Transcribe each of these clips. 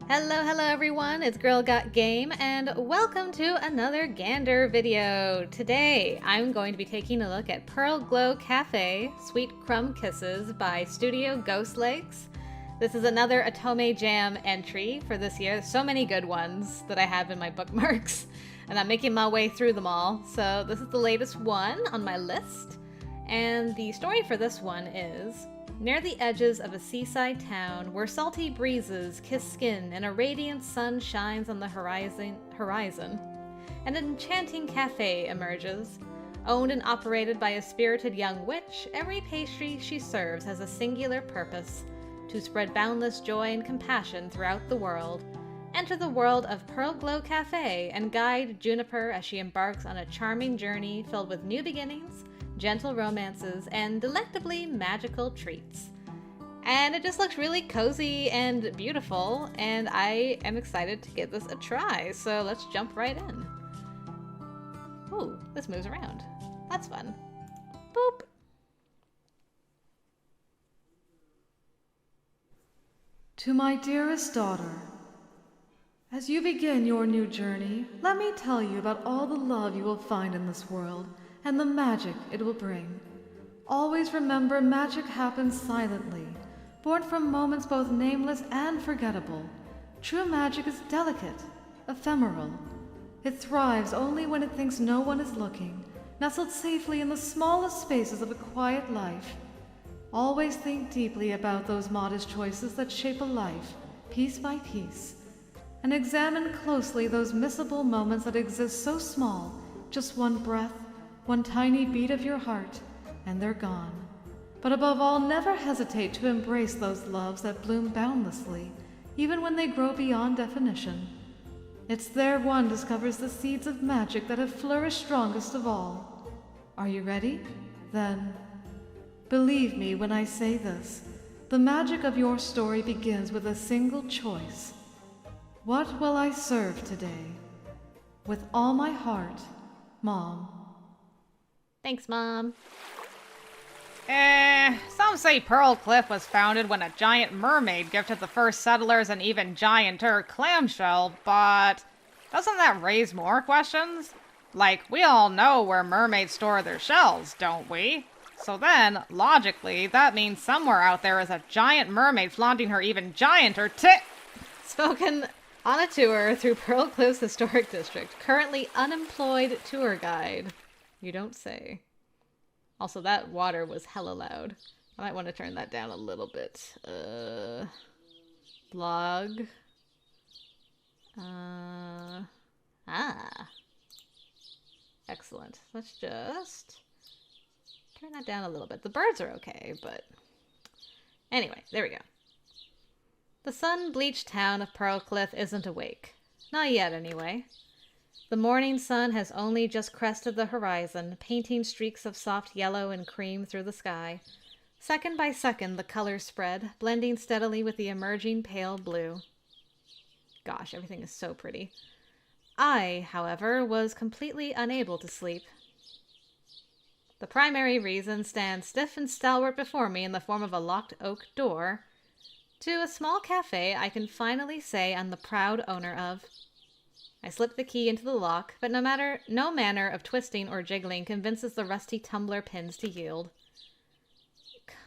Hello everyone, it's Girl Got Game, and welcome to another Gander video. Today, I'm going to be taking a look at Pearlglow Cafe, Sweet Crumb Kisses by Studio Ghost Legs. This is another Otome Jam entry for this year. So many good ones that I have in my bookmarks, and I'm making my way through them all. So this is the latest one on my list, and the story for this one is: near the edges of a seaside town where salty breezes kiss skin and a radiant sun shines on the horizon, an enchanting cafe emerges. Owned and operated by a spirited young witch, every pastry she serves has a singular purpose: to spread boundless joy and compassion throughout the world. Enter the world of Pearlglow Cafe and guide Juniper as she embarks on a charming journey filled with new beginnings, gentle romances, and delectably magical treats. And it just looks really cozy and beautiful, and I am excited to give this a try, so let's jump right in. Ooh, this moves around. That's fun. Boop! To my dearest daughter, as you begin your new journey, let me tell you about all the love you will find in this world and the magic it will bring. Always remember, magic happens silently, born from moments both nameless and forgettable. True magic is delicate, ephemeral. It thrives only when it thinks no one is looking, nestled safely in the smallest spaces of a quiet life. Always think deeply about those modest choices that shape a life, piece by piece, and examine closely those missable moments that exist so small, just one breath, one tiny beat of your heart, and they're gone. But above all, never hesitate to embrace those loves that bloom boundlessly, even when they grow beyond definition. It's there one discovers the seeds of magic that have flourished strongest of all. Are you ready? Then, believe me when I say this: the magic of your story begins with a single choice. What will I serve today? With all my heart, Mom. Thanks, Mom. Some say Pearl Cliff was founded when a giant mermaid gifted the first settlers an even gianter clamshell, but doesn't that raise more questions? Like, we all know where mermaids store their shells, don't we? So then, logically, that means somewhere out there is a giant mermaid flaunting her even gianter Spoken on a tour through Pearl Cliff's historic district. Currently unemployed tour guide. You don't say. Also, that water was hella loud. I might want to turn that down a little bit. Blog. Excellent. Let's just turn that down a little bit. The birds are okay, but anyway, there we go. The sun-bleached town of Pearl Cliff isn't awake. Not yet, anyway. The morning sun has only just crested the horizon, painting streaks of soft yellow and cream through the sky. Second by second, the colors spread, blending steadily with the emerging pale blue. Gosh, everything is so pretty. I, however, was completely unable to sleep. The primary reason stands stiff and stalwart before me in the form of a locked oak door to a small cafe I can finally say I'm the proud owner of. I slip the key into the lock, but no manner of twisting or jiggling convinces the rusty tumbler pins to yield.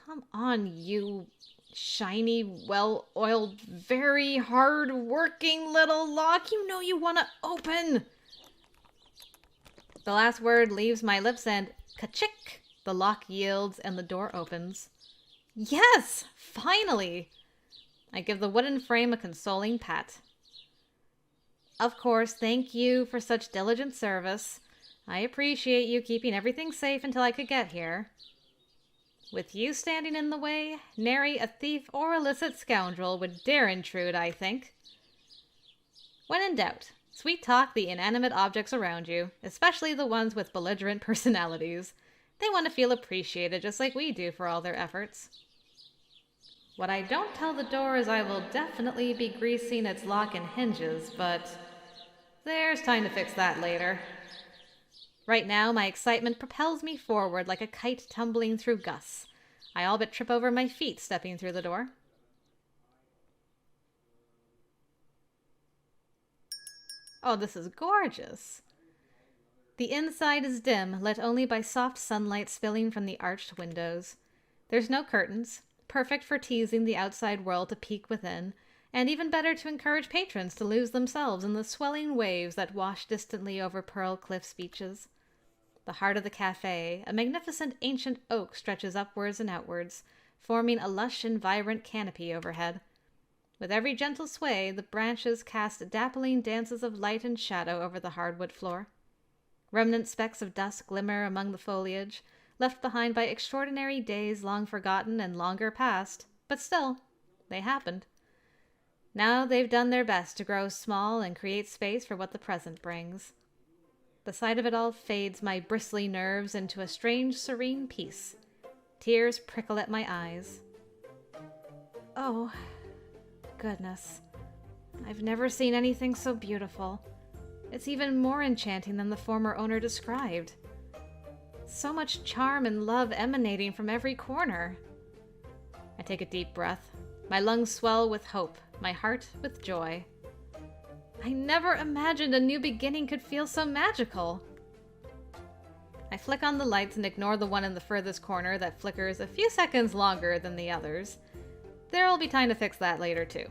Come on, you shiny, well-oiled, very hard-working little lock. You know you want to open. The last word leaves my lips and ka-chick! The lock yields and the door opens. Yes! Finally! I give the wooden frame a consoling pat. Of course, thank you for such diligent service. I appreciate you keeping everything safe until I could get here. With you standing in the way, nary a thief or illicit scoundrel would dare intrude, I think. When in doubt, sweet talk the inanimate objects around you, especially the ones with belligerent personalities. They want to feel appreciated just like we do for all their efforts. What I don't tell the door is I will definitely be greasing its lock and hinges, but there's time to fix that later. Right now, my excitement propels me forward like a kite tumbling through gusts. I all but trip over my feet stepping through the door. Oh, this is gorgeous. The inside is dim, lit only by soft sunlight spilling from the arched windows. There's no curtains, perfect for teasing the outside world to peek within, and even better to encourage patrons to lose themselves in the swelling waves that wash distantly over Pearl Cliff's beaches. The heart of the cafe, a magnificent ancient oak, stretches upwards and outwards, forming a lush and vibrant canopy overhead. With every gentle sway, the branches cast dappling dances of light and shadow over the hardwood floor. Remnant specks of dust glimmer among the foliage, left behind by extraordinary days long forgotten and longer past, but still, they happened. Now they've done their best to grow small and create space for what the present brings. The sight of it all fades my bristly nerves into a strange, serene peace. Tears prickle at my eyes. Oh, goodness. I've never seen anything so beautiful. It's even more enchanting than the former owner described. So much charm and love emanating from every corner. I take a deep breath. My lungs swell with hope, my heart with joy. I never imagined a new beginning could feel so magical. I flick on the lights and ignore the one in the furthest corner that flickers a few seconds longer than the others. There'll be time to fix that later too.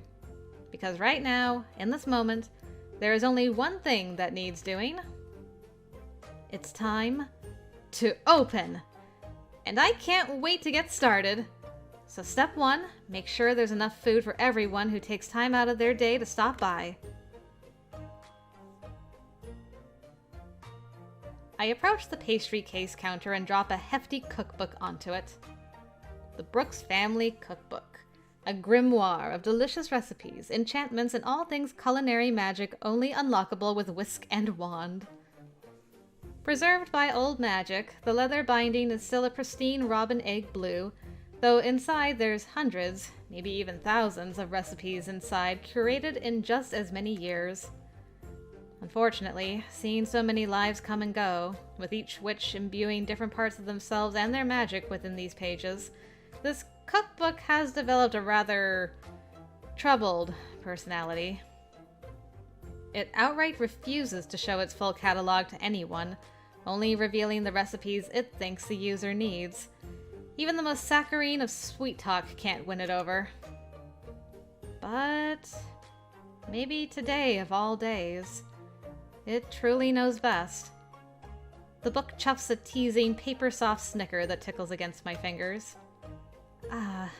Because right now, in this moment, there is only one thing that needs doing. It's time to open. And I can't wait to get started. So step 1, make sure there's enough food for everyone who takes time out of their day to stop by. I approach the pastry case counter and drop a hefty cookbook onto it. The Brooks Family Cookbook. A grimoire of delicious recipes, enchantments, and all things culinary magic only unlockable with whisk and wand. Preserved by old magic, the leather binding is still a pristine robin egg blue, though inside there's hundreds, maybe even thousands of recipes inside, curated in just as many years. Unfortunately, seeing so many lives come and go, with each witch imbuing different parts of themselves and their magic within these pages, this cookbook has developed a rather troubled personality. It outright refuses to show its full catalog to anyone, only revealing the recipes it thinks the user needs. Even the most saccharine of sweet talk can't win it over. But maybe today of all days, it truly knows best. The book chuffs a teasing, paper-soft snicker that tickles against my fingers. Ah.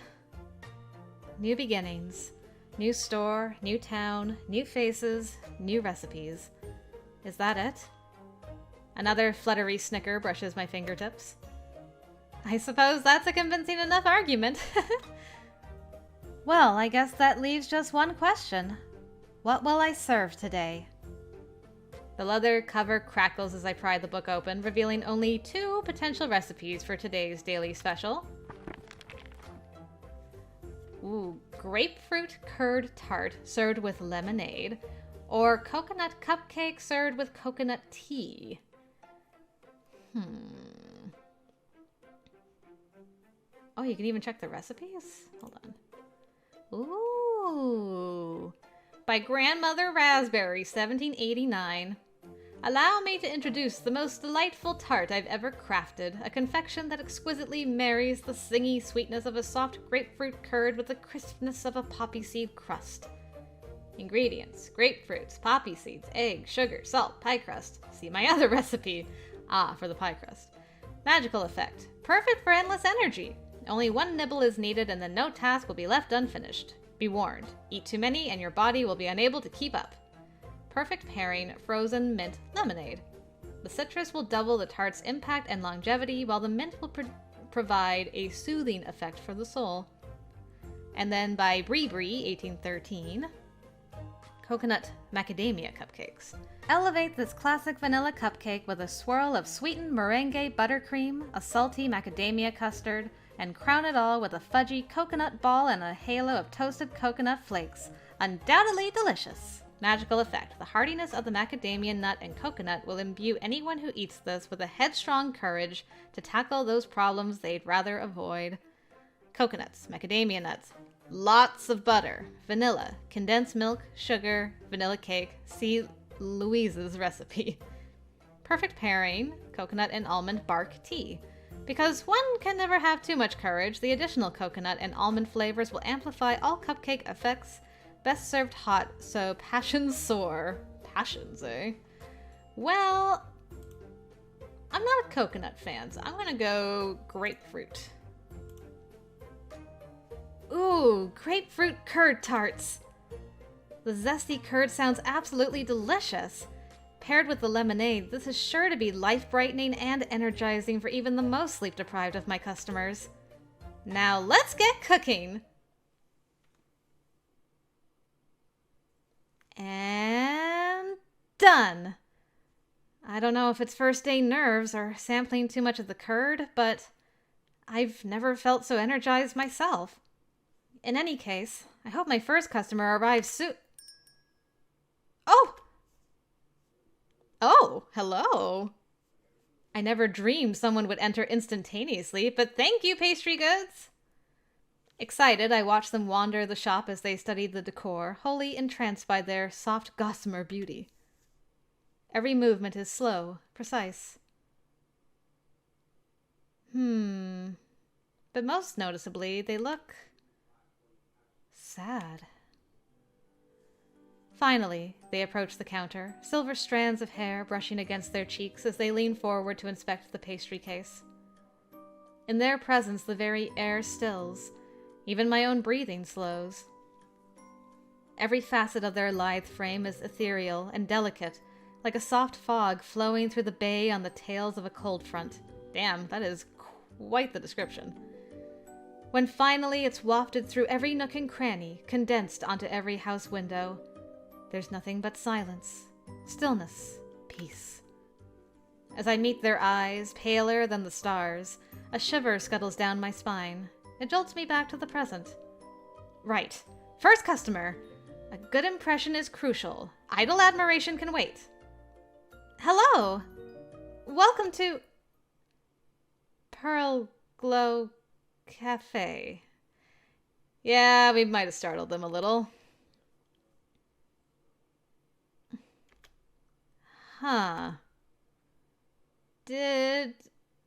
New beginnings. New store, new town, new faces, new recipes. Is that it? Another fluttery snicker brushes my fingertips. I suppose that's a convincing enough argument. Well, I guess that leaves just one question. What will I serve today? The leather cover crackles as I pry the book open, revealing only 2 potential recipes for today's daily special. Ooh, grapefruit curd tart served with lemonade, or coconut cupcake served with coconut tea. Oh, you can even check the recipes? Hold on. Ooh. By Grandmother Raspberry, 1789. Allow me to introduce the most delightful tart I've ever crafted, a confection that exquisitely marries the singy sweetness of a soft grapefruit curd with the crispness of a poppy seed crust. Ingredients: grapefruits, poppy seeds, egg, sugar, salt, pie crust. See my other recipe. Ah, for the pie crust. Magical effect. Perfect for endless energy. Only 1 nibble is needed and then no task will be left unfinished. Be warned, eat too many and your body will be unable to keep up. Perfect pairing, frozen mint lemonade. The citrus will double the tart's impact and longevity, while the mint will provide a soothing effect for the soul. And then by Brie Brie, 1813, coconut macadamia cupcakes. Elevate this classic vanilla cupcake with a swirl of sweetened meringue buttercream, a salty macadamia custard, and crown it all with a fudgy coconut ball and a halo of toasted coconut flakes. Undoubtedly delicious. Magical effect. The heartiness of the macadamia nut and coconut will imbue anyone who eats this with a headstrong courage to tackle those problems they'd rather avoid. Coconuts, macadamia nuts, lots of butter, vanilla, condensed milk, sugar, vanilla cake, Louise's recipe. Perfect pairing, coconut and almond bark tea. Because one can never have too much courage, the additional coconut and almond flavors will amplify all cupcake effects. Best served hot, so passions soar. Passions, eh? Well, I'm not a coconut fan, so I'm gonna go grapefruit. Ooh, grapefruit curd tarts. The zesty curd sounds absolutely delicious. Paired with the lemonade, this is sure to be life-brightening and energizing for even the most sleep-deprived of my customers. Now let's get cooking! And done! I don't know if it's first day nerves or sampling too much of the curd, but I've never felt so energized myself. In any case, I hope my first customer arrives soon. Oh! Oh, hello. I never dreamed someone would enter instantaneously, but thank you, pastry goods. Excited, I watched them wander the shop as they studied the decor, wholly entranced by their soft gossamer beauty. Every movement is slow, precise. But most noticeably, they look sad. Finally, they approach the counter, silver strands of hair brushing against their cheeks as they lean forward to inspect the pastry case. In their presence, the very air stills. Even my own breathing slows. Every facet of their lithe frame is ethereal and delicate, like a soft fog flowing through the bay on the tails of a cold front. Damn, that is quite the description. When finally it's wafted through every nook and cranny, condensed onto every house window, there's nothing but silence, stillness, peace. As I meet their eyes, paler than the stars, a shiver scuttles down my spine. It jolts me back to the present. Right. First customer. A good impression is crucial. Idle admiration can wait. Hello. Welcome to Pearlglow Cafe. Yeah, we might have startled them a little. Huh. Did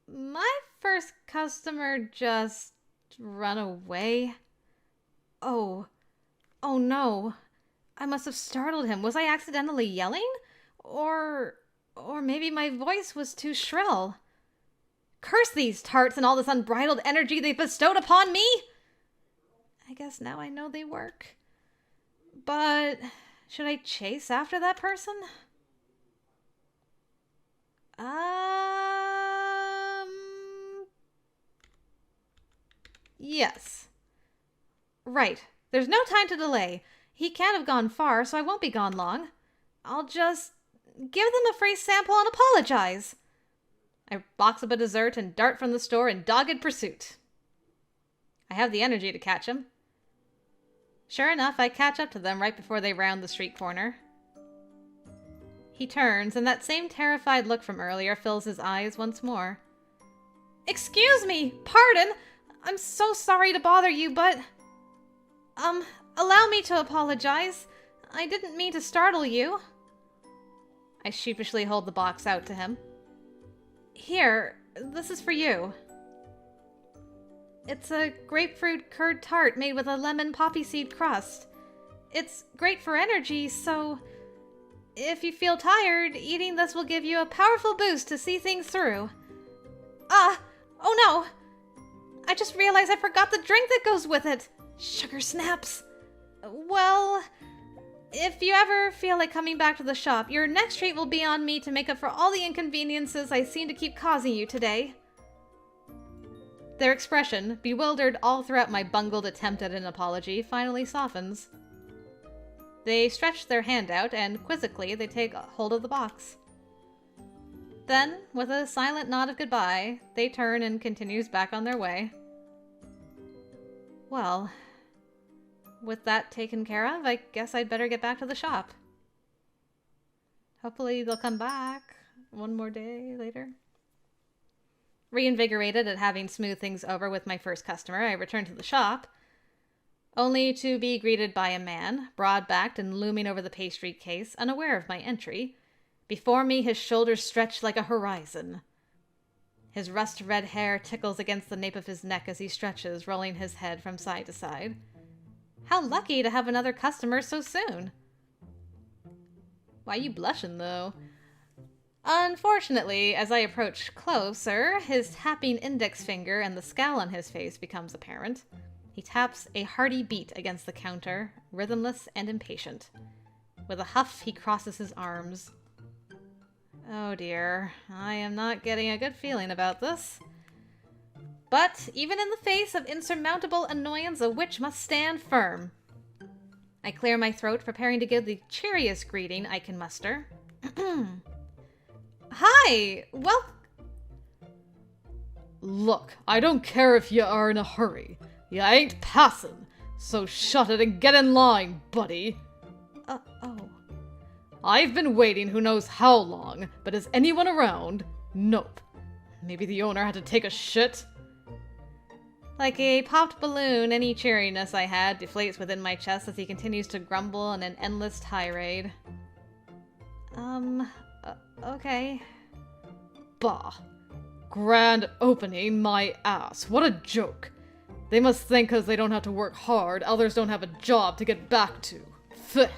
my first customer just run away? Oh no. I must have startled him. Was I accidentally yelling? Or maybe my voice was too shrill. Curse these tarts and all this unbridled energy they've bestowed upon me! I guess now I know they work. But should I chase after that person? Yes. Right. There's no time to delay. He can't have gone far, so I won't be gone long. I'll just give them a free sample and apologize. I box up a dessert and dart from the store in dogged pursuit. I have the energy to catch him. Sure enough, I catch up to them right before they round the street corner. He turns, and that same terrified look from earlier fills his eyes once more. Excuse me! Pardon! I'm so sorry to bother you, but... allow me to apologize. I didn't mean to startle you. I sheepishly hold the box out to him. Here, this is for you. It's a grapefruit curd tart made with a lemon poppy seed crust. It's great for energy, so... if you feel tired, eating this will give you a powerful boost to see things through. Oh no! I just realized I forgot the drink that goes with it. Sugar snaps. Well, if you ever feel like coming back to the shop, your next treat will be on me to make up for all the inconveniences I seem to keep causing you today. Their expression, bewildered all throughout my bungled attempt at an apology, finally softens. They stretch their hand out, and quizzically they take hold of the box. Then, with a silent nod of goodbye, they turn and continues back on their way. Well, with that taken care of, I guess I'd better get back to the shop. Hopefully they'll come back one more day later. Reinvigorated at having smoothed things over with my first customer, I return to the shop. only to be greeted by a man, broad-backed and looming over the pastry case, unaware of my entry. Before me, his shoulders stretch like a horizon. His rust-red hair tickles against the nape of his neck as he stretches, rolling his head from side to side. How lucky to have another customer so soon. Why you blushing, though? Unfortunately, as I approach closer, his tapping index finger and the scowl on his face becomes apparent. He taps a hearty beat against the counter, rhythmless and impatient. With a huff, he crosses his arms. Oh dear, I am not getting a good feeling about this. But even in the face of insurmountable annoyance, a witch must stand firm. I clear my throat, preparing to give the cheeriest greeting I can muster. Hi! Well... Look, I don't care if you are in a hurry. You ain't passin', so shut it and get in line, buddy. Oh. I've been waiting who knows how long, but is anyone around? Nope. Maybe the owner had to take a shit? Like a popped balloon, any cheeriness I had deflates within my chest as he continues to grumble in an endless tirade. Okay. Bah. Grand opening, my ass. What a joke. They must think 'cause they don't have to work hard, others don't have a job to get back to. Pfft.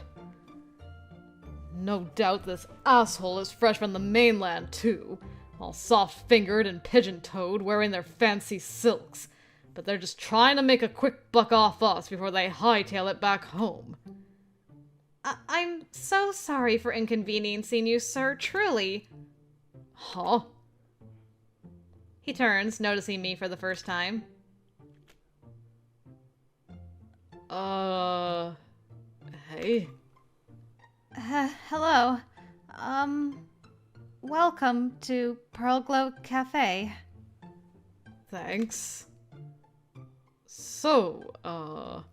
No doubt this asshole is fresh from the mainland, too. All soft-fingered and pigeon-toed, wearing their fancy silks. But they're just trying to make a quick buck off us before they hightail it back home. I'm so sorry for inconveniencing you, sir, truly. Huh? He turns, noticing me for the first time. Hey? Hello. Welcome to Pearlglow Cafe. Thanks. So,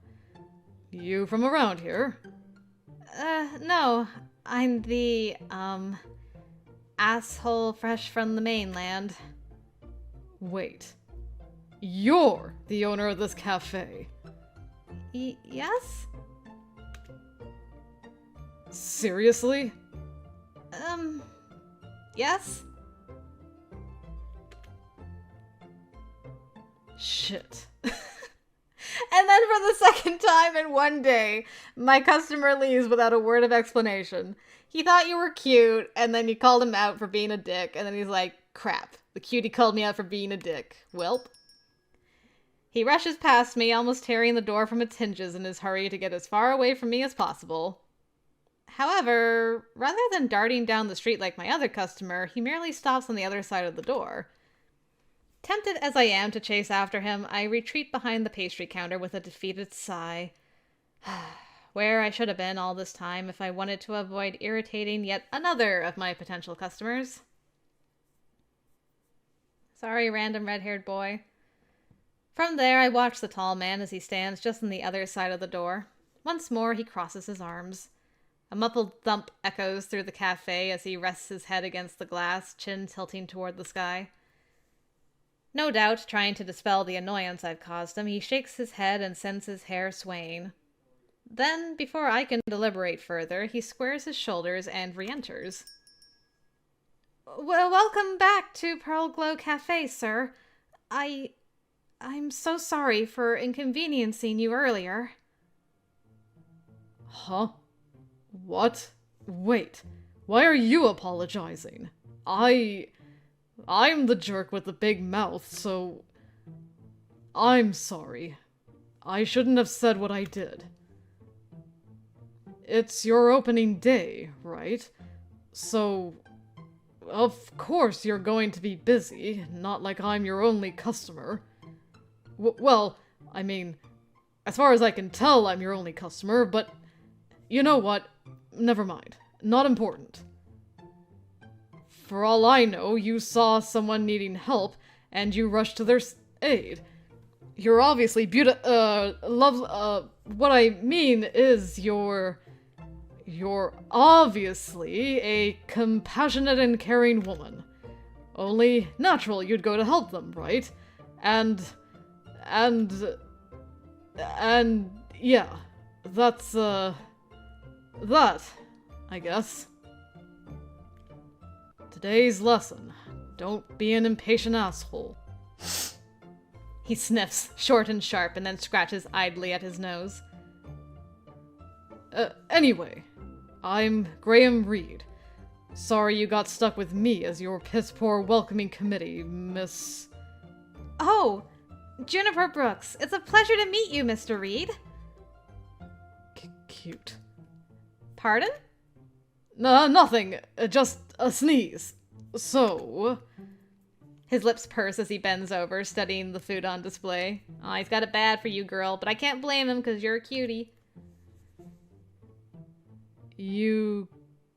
you from around here? No. I'm the, asshole fresh from the mainland. Wait. You're the owner of this cafe? Yes? Seriously? Yes? Shit. And then for the second time in one day, my customer leaves without a word of explanation. He thought you were cute, and then you called him out for being a dick, and then he's like, crap, the cutie called me out for being a dick. Welp. He rushes past me, almost tearing the door from its hinges in his hurry to get as far away from me as possible. However, rather than darting down the street like my other customer, he merely stops on the other side of the door. Tempted as I am to chase after him, I retreat behind the pastry counter with a defeated sigh. Where I should have been all this time if I wanted to avoid irritating yet another of my potential customers. Sorry, random red-haired boy. From there, I watch the tall man as he stands just on the other side of the door. Once more, he crosses his arms. A muffled thump echoes through the cafe as he rests his head against the glass, chin tilting toward the sky. No doubt, trying to dispel the annoyance I've caused him, he shakes his head and sends his hair swaying. Then, before I can deliberate further, he squares his shoulders and re-enters. Well, welcome back to Pearlglow Cafe, sir. I'm so sorry for inconveniencing you earlier. Huh? What? Wait. Why are you apologizing? I'm the jerk with the big mouth, so... I'm sorry. I shouldn't have said what I did. It's your opening day, right? So... Of course you're going to be busy, not like I'm your only customer. Well, I mean, as far as I can tell, I'm your only customer, but... You know what? Never mind. Not important. For all I know, you saw someone needing help, and you rushed to their aid. You're obviously what I mean is you're obviously a compassionate and caring woman. Only natural you'd go to help them, right? And Yeah, that's, that, I guess. Today's lesson. Don't be an impatient asshole. He sniffs, short and sharp, and then scratches idly at his nose. Anyway, I'm Graham Reed. Sorry you got stuck with me as your piss-poor welcoming committee, Miss... Oh, Juniper Brooks. It's a pleasure to meet you, Mr. Reed. Cute. Pardon? Nothing. Just a sneeze. So... His lips purse as he bends over, studying the food on display. Aw, he's got it bad for you, girl, but I can't blame him because you're a cutie. You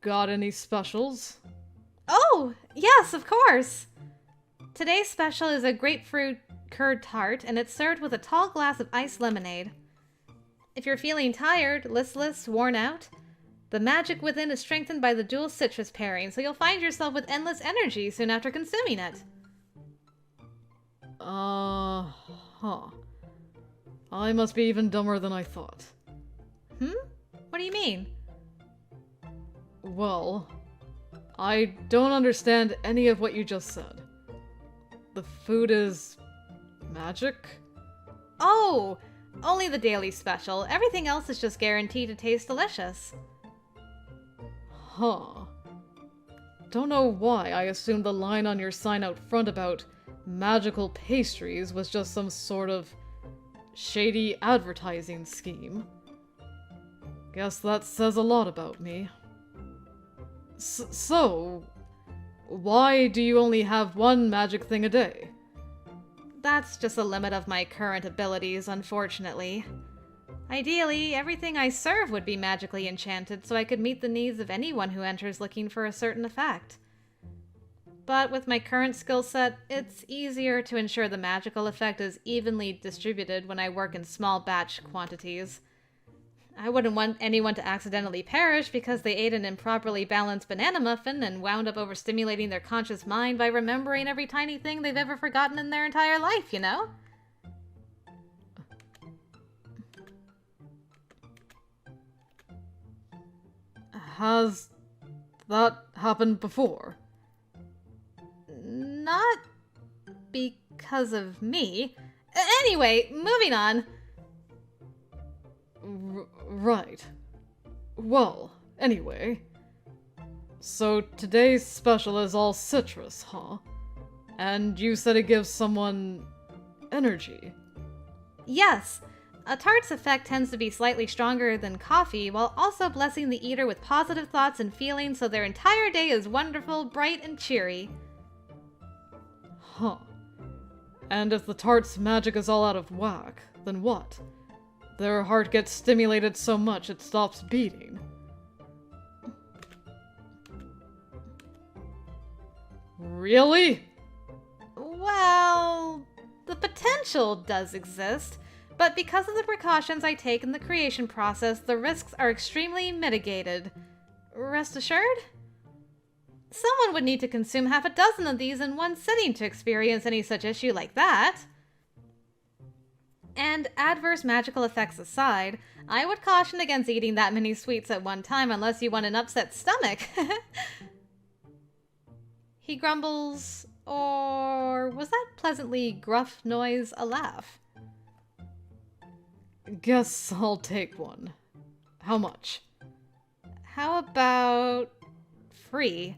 got any specials? Oh, yes, of course. Today's special is a grapefruit curd tart, and it's served with a tall glass of iced lemonade. If you're feeling tired, listless, worn out, the magic within is strengthened by the dual citrus pairing, so you'll find yourself with endless energy soon after consuming it. Huh. I must be even dumber than I thought. What do you mean? Well, I don't understand any of what you just said. The food is... magic? Oh, only the daily special. Everything else is just guaranteed to taste delicious. Huh. Don't know why I assumed the line on your sign out front about magical pastries was just some sort of shady advertising scheme. Guess that says a lot about me. So, why do you only have one magic thing a day? That's just a limit of my current abilities, unfortunately. Ideally, everything I serve would be magically enchanted so I could meet the needs of anyone who enters looking for a certain effect. But with my current skill set, it's easier to ensure the magical effect is evenly distributed when I work in small batch quantities. I wouldn't want anyone to accidentally perish because they ate an improperly balanced banana muffin and wound up overstimulating their conscious mind by remembering every tiny thing they've ever forgotten in their entire life, you know? Has that happened before? Not because of me. Anyway, moving on. Right. Well, anyway. So today's special is all citrus, huh? And you said it gives someone energy. Yes, a tart's effect tends to be slightly stronger than coffee while also blessing the eater with positive thoughts and feelings so their entire day is wonderful, bright, and cheery. Huh. And if the tart's magic is all out of whack, then what? Their heart gets stimulated so much it stops beating. Really? Well, the potential does exist, but because of the precautions I take in the creation process, the risks are extremely mitigated. Rest assured? Someone would need to consume half a dozen of these in one sitting to experience any such issue like that. And adverse magical effects aside, I would caution against eating that many sweets at one time unless you want an upset stomach. He grumbles, or was that pleasantly gruff noise a laugh? Guess I'll take one. How much? How about free?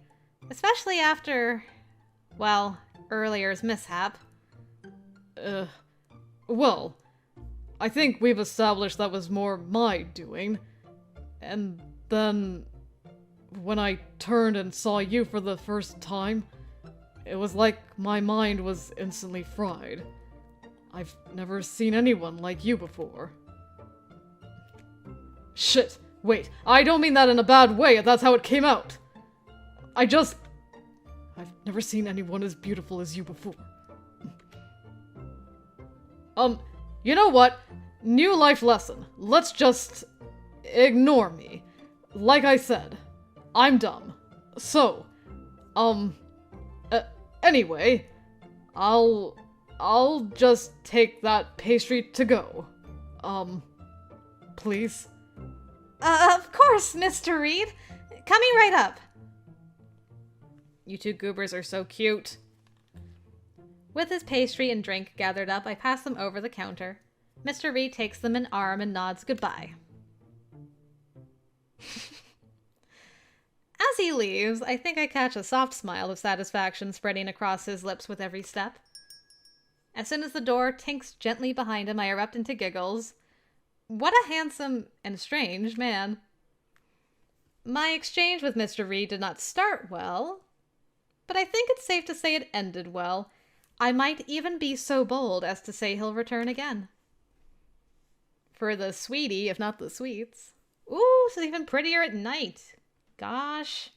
Especially after, well, earlier's mishap. Well, I think we've established that was more my doing. And then, when I turned and saw you for the first time, it was like my mind was instantly fried. I've never seen anyone like you before. Shit, wait, I don't mean that in a bad way if that's how it came out. I've never seen anyone as beautiful as you before. You know what? New life lesson. Let's just ignore me. Like I said, I'm dumb. So, anyway, I'll just take that pastry to go. please? Of course, Mr. Reed. Coming right up. You two goobers are so cute. With his pastry and drink gathered up, I pass them over the counter. Mr. Reed takes them an arm and nods goodbye. As he leaves, I think I catch a soft smile of satisfaction spreading across his lips with every step. As soon as the door tinks gently behind him, I erupt into giggles. What a handsome and strange man. My exchange with Mr. Reed did not start well, but I think it's safe to say it ended well. I might even be so bold as to say he'll return again. For the sweetie, if not the sweets. Ooh, it's even prettier at night. Gosh.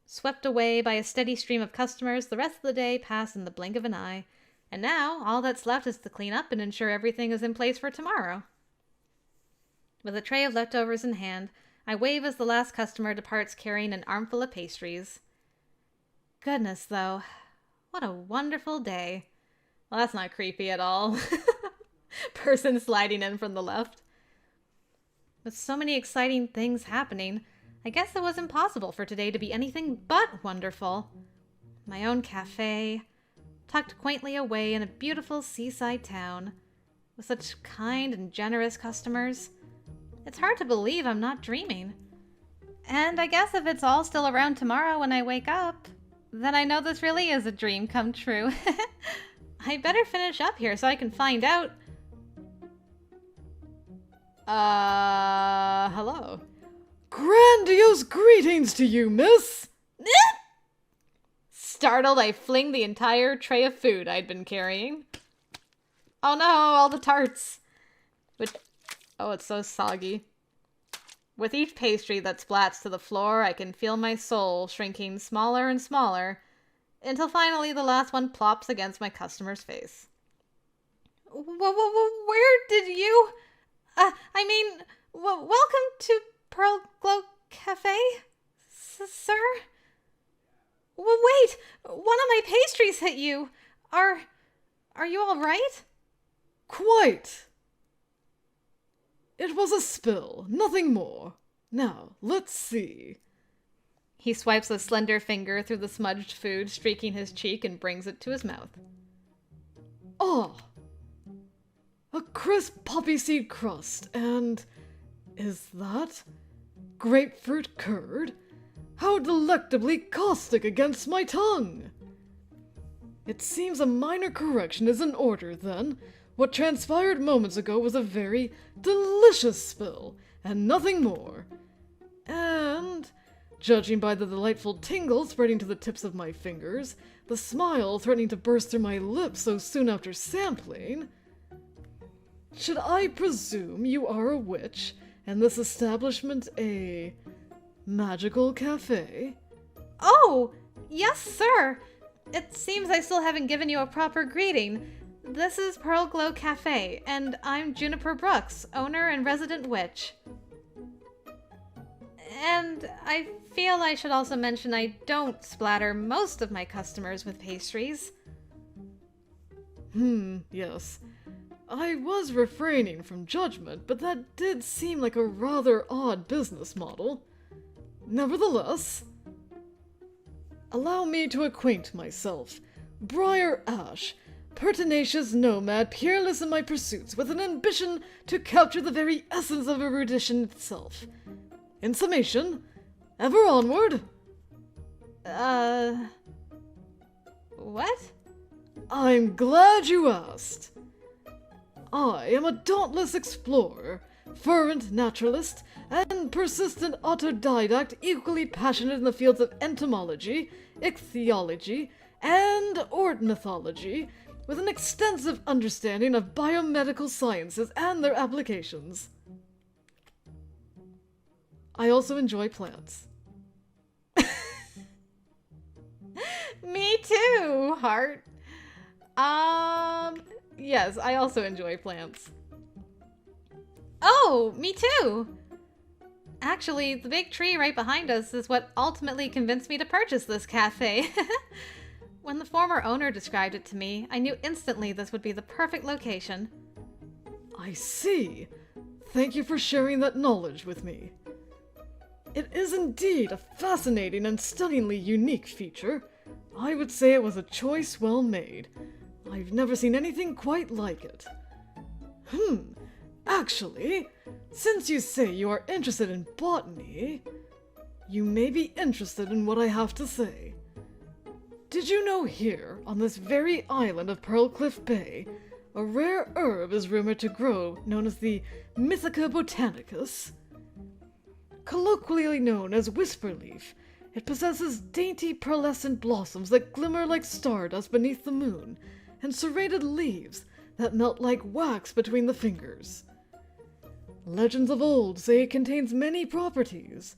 Swept away by a steady stream of customers, the rest of the day passed in the blink of an eye. And now, all that's left is to clean up and ensure everything is in place for tomorrow. With a tray of leftovers in hand, I wave as the last customer departs carrying an armful of pastries. Goodness, though. What a wonderful day. Well, that's not creepy at all. Person sliding in from the left. With so many exciting things happening, I guess it was impossible for today to be anything but wonderful. My own cafe, tucked quaintly away in a beautiful seaside town, with such kind and generous customers. It's hard to believe I'm not dreaming. And I guess if it's all still around tomorrow when I wake up, then I know this really is a dream come true. I better finish up here so I can find out. Hello. Grandiose greetings to you, miss! Startled, I fling the entire tray of food I'd been carrying. Oh no, all the tarts. Oh, it's so soggy. With each pastry that splats to the floor, I can feel my soul shrinking smaller and smaller, until finally the last one plops against my customer's face. Where did you... welcome to Pearlglow Cafe, sir? Wait, one of my pastries hit you. Are you all right? Quite. It was a spill, nothing more. Now, let's see. He swipes a slender finger through the smudged food, streaking his cheek, and brings it to his mouth. Oh! A crisp poppy seed crust, and... is that... grapefruit curd? How delectably caustic against my tongue! It seems a minor correction is in order, then. What transpired moments ago was a very delicious spill, and nothing more. And, judging by the delightful tingle spreading to the tips of my fingers, the smile threatening to burst through my lips so soon after sampling, should I presume you are a witch, and this establishment a magical cafe? Oh, yes, sir. It seems I still haven't given you a proper greeting. This is Pearlglow Cafe, and I'm Juniper Brooks, owner and resident witch. And I feel I should also mention I don't splatter most of my customers with pastries. Yes. I was refraining from judgment, but that did seem like a rather odd business model. Nevertheless, allow me to acquaint myself. Briar Ash, pertinacious nomad, peerless in my pursuits, with an ambition to capture the very essence of erudition itself. In summation, ever onward. What? I'm glad you asked. I am a dauntless explorer, fervent naturalist, and persistent autodidact equally passionate in the fields of entomology, ichthyology, and ornithology, with an extensive understanding of biomedical sciences and their applications. I also enjoy plants. Me too, heart. Yes, I also enjoy plants. Oh, me too! Actually, the big tree right behind us is what ultimately convinced me to purchase this cafe. When the former owner described it to me, I knew instantly this would be the perfect location. I see. Thank you for sharing that knowledge with me. It is indeed a fascinating and stunningly unique feature. I would say it was a choice well made. I've never seen anything quite like it. Actually, since you say you are interested in botany, you may be interested in what I have to say. Did you know here, on this very island of Pearlcliff Bay, a rare herb is rumored to grow known as the Mythica botanicus? Colloquially known as whisperleaf, it possesses dainty pearlescent blossoms that glimmer like stardust beneath the moon, and serrated leaves that melt like wax between the fingers. Legends of old say it contains many properties: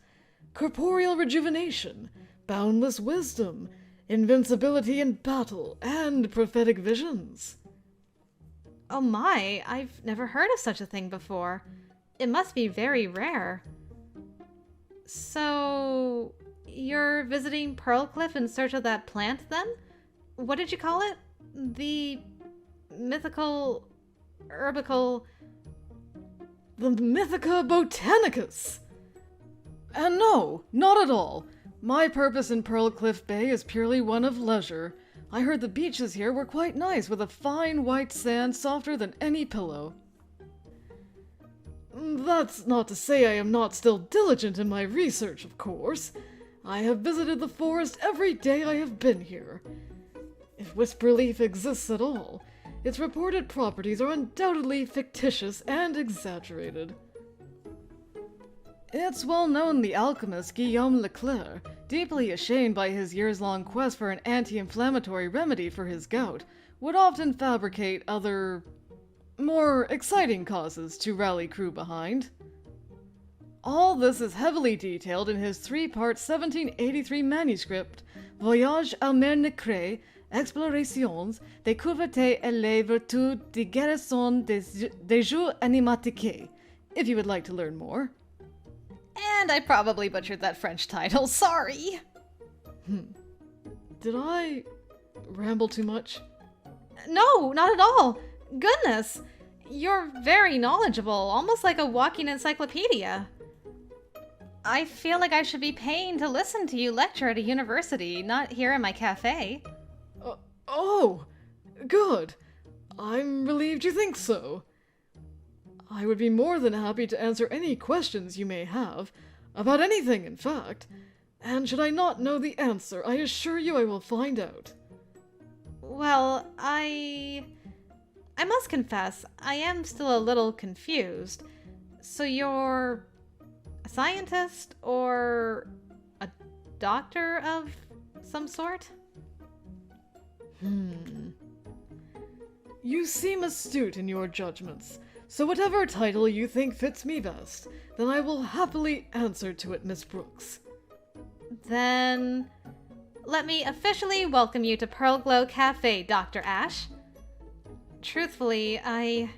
corporeal rejuvenation, boundless wisdom, invincibility in battle, and prophetic visions. Oh my, I've never heard of such a thing before. It must be very rare. So, you're visiting Pearlcliff in search of that plant, then? What did you call it? The mythical... herbical... The Mythica botanicus! And no, not at all. My purpose in Pearlcliff Bay is purely one of leisure. I heard the beaches here were quite nice, with a fine white sand softer than any pillow. That's not to say I am not still diligent in my research, of course. I have visited the forest every day I have been here. If whisperleaf exists at all, its reported properties are undoubtedly fictitious and exaggerated. It's well known the alchemist Guillaume Leclerc, deeply ashamed by his years-long quest for an anti-inflammatory remedy for his gout, would often fabricate other, more exciting causes to rally crew behind. All this is heavily detailed in his 3-part 1783 manuscript, Voyage à mer Necré, Explorations, Découvertes et les vertus de guérison des jeux animatiques, if you would like to learn more. And I probably butchered that French title, sorry! Did I ramble too much? No, not at all! Goodness! You're very knowledgeable, almost like a walking encyclopedia. I feel like I should be paying to listen to you lecture at a university, not here in my cafe. Oh, good. I'm relieved you think so. I would be more than happy to answer any questions you may have, about anything, in fact. And should I not know the answer, I assure you I will find out. Well, I must confess, I am still a little confused. So you're a scientist or a doctor of some sort? You seem astute in your judgments, so whatever title you think fits me best, then I will happily answer to it, Miss Brooks. Then let me officially welcome you to Pearlglow Cafe, Dr. Ash. Truthfully, I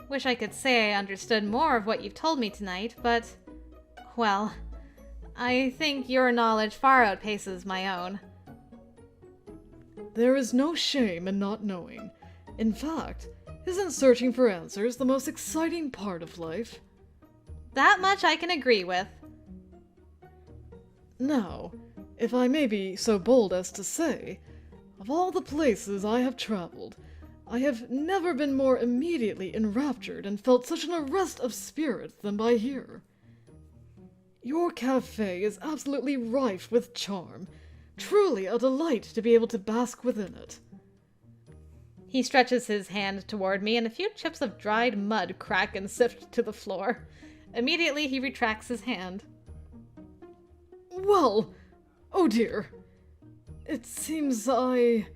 wish I could say I understood more of what you've told me tonight, but, well, I think your knowledge far outpaces my own. There is no shame in not knowing. In fact, isn't searching for answers the most exciting part of life? That much I can agree with. Now, if I may be so bold as to say, of all the places I have traveled, I have never been more immediately enraptured and felt such an arrest of spirit than by here. Your cafe is absolutely rife with charm. Truly a delight to be able to bask within it. He stretches his hand toward me, and a few chips of dried mud crack and sift to the floor. Immediately, he retracts his hand. Well, oh dear. It seems I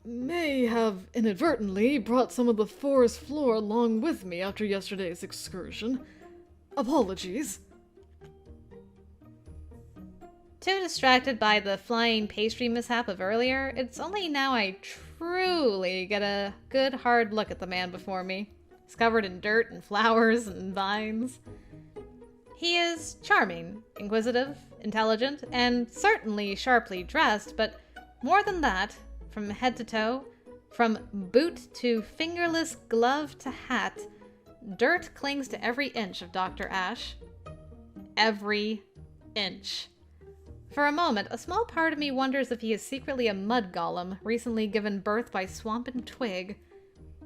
may have inadvertently brought some of the forest floor along with me after yesterday's excursion. Apologies. Too distracted by the flying pastry mishap of earlier, it's only now I truly get a good hard look at the man before me. He's covered in dirt and flowers and vines. He is charming, inquisitive, intelligent, and certainly sharply dressed, but more than that, from head to toe, from boot to fingerless glove to hat, Dirt clings to every inch of Dr. Ash. Every inch. For a moment, a small part of me wonders if he is secretly a mud golem, recently given birth by Swamp and Twig.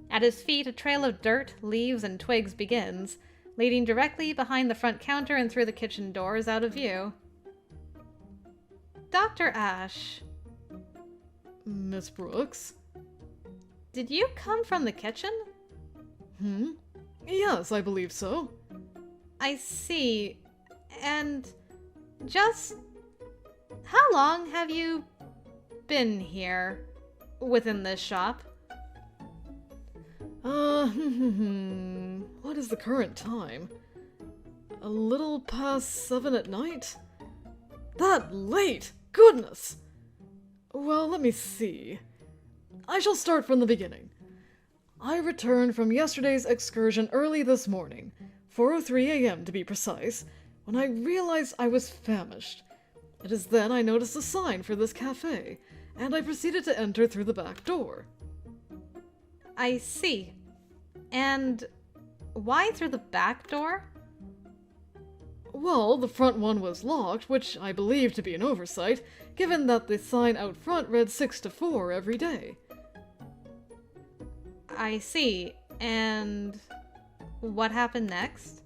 At his feet, a trail of dirt, leaves, and twigs begins, leading directly behind the front counter and through the kitchen doors out of view. Dr. Ash. Miss Brooks? Did you come from the kitchen? Yes, I believe so. I see. And just how long have you been here within this shop? What is the current time? A little past 7 at night? That late! Goodness! Well, let me see. I shall start from the beginning. I returned from yesterday's excursion early this morning, 4:03 a.m. to be precise, when I realized I was famished. It is then I noticed a sign for this cafe, and I proceeded to enter through the back door. I see. And why through the back door? Well, the front one was locked, which I believe to be an oversight, given that the sign out front read 6 to 4 every day. I see. And what happened next?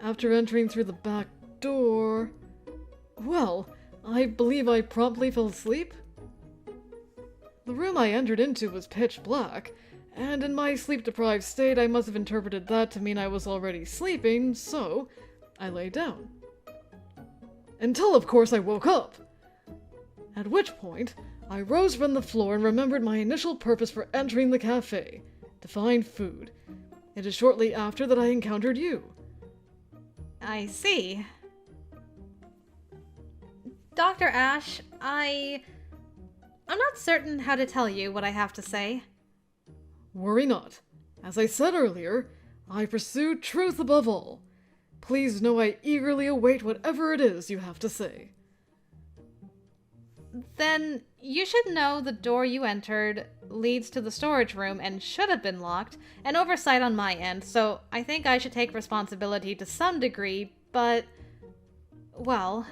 After entering through the back door... Well, I believe I promptly fell asleep. The room I entered into was pitch black, and in my sleep-deprived state I must have interpreted that to mean I was already sleeping, so I lay down. Until, of course, I woke up. At which point, I rose from the floor and remembered my initial purpose for entering the cafe, to find food. It is shortly after that I encountered you. I see. Dr. Ash, I'm not certain how to tell you what I have to say. Worry not. As I said earlier, I pursue truth above all. Please know I eagerly await whatever it is you have to say. Then you should know the door you entered leads to the storage room and should have been locked, an oversight on my end, so I think I should take responsibility to some degree, but, well,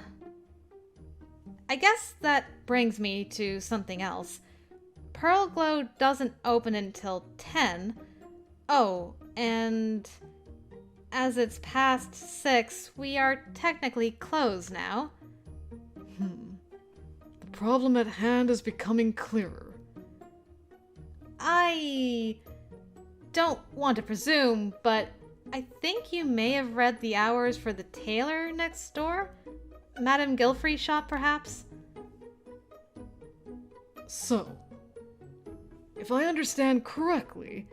I guess that brings me to something else. Pearlglow doesn't open until 10. Oh, and as it's past 6, we are technically closed now. The problem at hand is becoming clearer. I don't want to presume, but I think you may have read the hours for the tailor next door? Madame Gilfrey's shop, perhaps? So, if I understand correctly,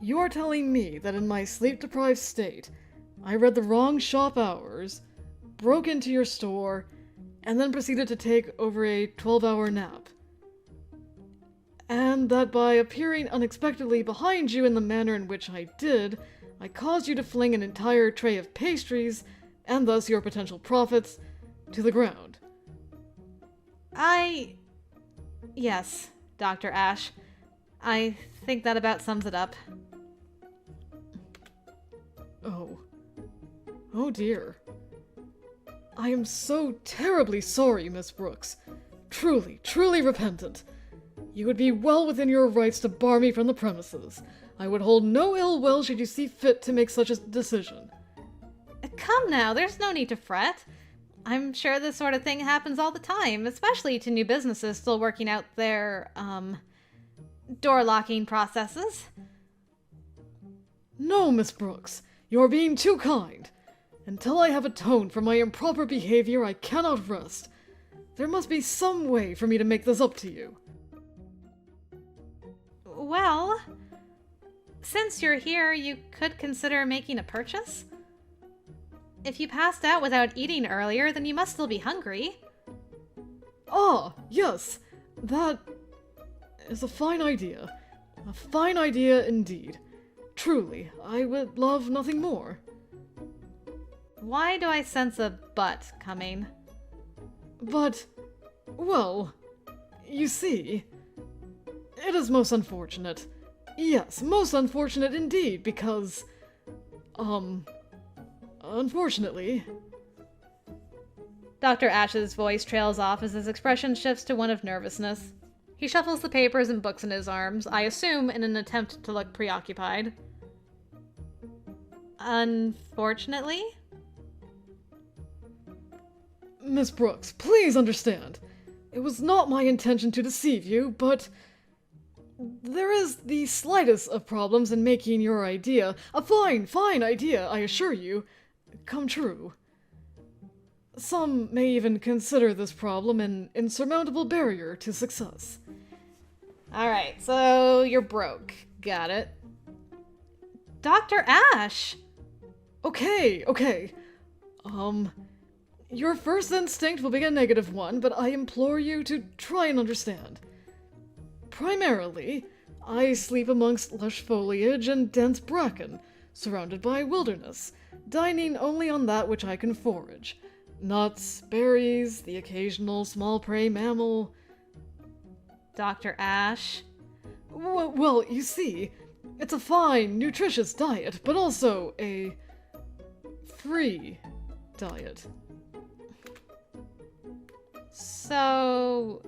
you're telling me that in my sleep-deprived state, I read the wrong shop hours, broke into your store, and then proceeded to take over a 12-hour nap. And that by appearing unexpectedly behind you in the manner in which I did, I caused you to fling an entire tray of pastries, and thus your potential profits, to the ground. Yes, Dr. Ash. I think that about sums it up. Oh dear. I am so terribly sorry, Miss Brooks. Truly, truly repentant. You would be well within your rights to bar me from the premises. I would hold no ill will should you see fit to make such a decision. Come now, there's no need to fret. I'm sure this sort of thing happens all the time, especially to new businesses still working out their, door locking processes. No, Miss Brooks, you're being too kind. Until I have atoned for my improper behavior, I cannot rest. There must be some way for me to make this up to you. Well, since you're here, you could consider making a purchase. If you passed out without eating earlier, then you must still be hungry. Ah, yes, that is a fine idea. A fine idea indeed. Truly, I would love nothing more. Why do I sense a but coming? But, well, you see, it is most unfortunate. Yes, most unfortunate indeed, because, unfortunately... Dr. Ash's voice trails off as his expression shifts to one of nervousness. He shuffles the papers and books in his arms, I assume in an attempt to look preoccupied. Unfortunately? Miss Brooks, please understand. It was not my intention to deceive you, but... there is the slightest of problems in making your idea, a fine idea, I assure you, come true. Some may even consider this problem an insurmountable barrier to success. Alright, so you're broke. Got it. Dr. Ash! Okay. Your first instinct will be a negative one, but I implore you to try and understand. Primarily, I sleep amongst lush foliage and dense bracken, surrounded by wilderness, dining only on that which I can forage. Nuts, berries, the occasional small prey mammal. Dr. Ash? Well, you see, it's a fine, nutritious diet, but also a free diet. So,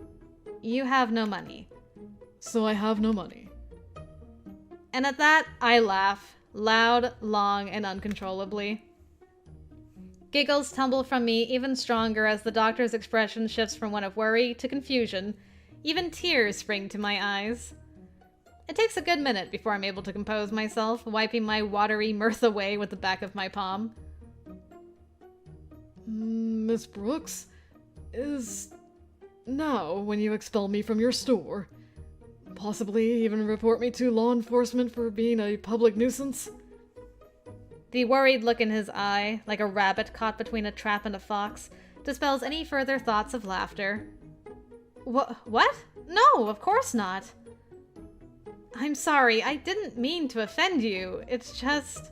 you have no money. So I have no money. And at that, I laugh, loud, long, and uncontrollably. Giggles tumble from me even stronger as the doctor's expression shifts from one of worry to confusion. Even tears spring to my eyes. It takes a good minute before I'm able to compose myself, wiping my watery mirth away with the back of my palm. Miss Brooks, is now when you expel me from your store. Possibly even report me to law enforcement for being a public nuisance. The worried look in his eye, like a rabbit caught between a trap and a fox, dispels any further thoughts of laughter. What? No, of course not. I'm sorry, I didn't mean to offend you. It's just...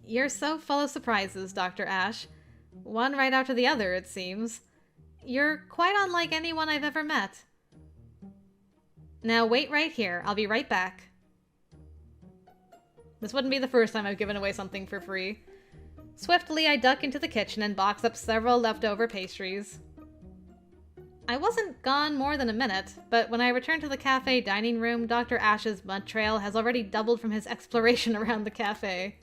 You're so full of surprises, Dr. Ash. One right after the other, it seems. You're quite unlike anyone I've ever met. Now wait right here. I'll be right back. This wouldn't be the first time I've given away something for free. Swiftly, I duck into the kitchen and box up several leftover pastries. I wasn't gone more than a minute, but when I return to the cafe dining room, Dr. Ash's mud trail has already doubled from his exploration around the cafe.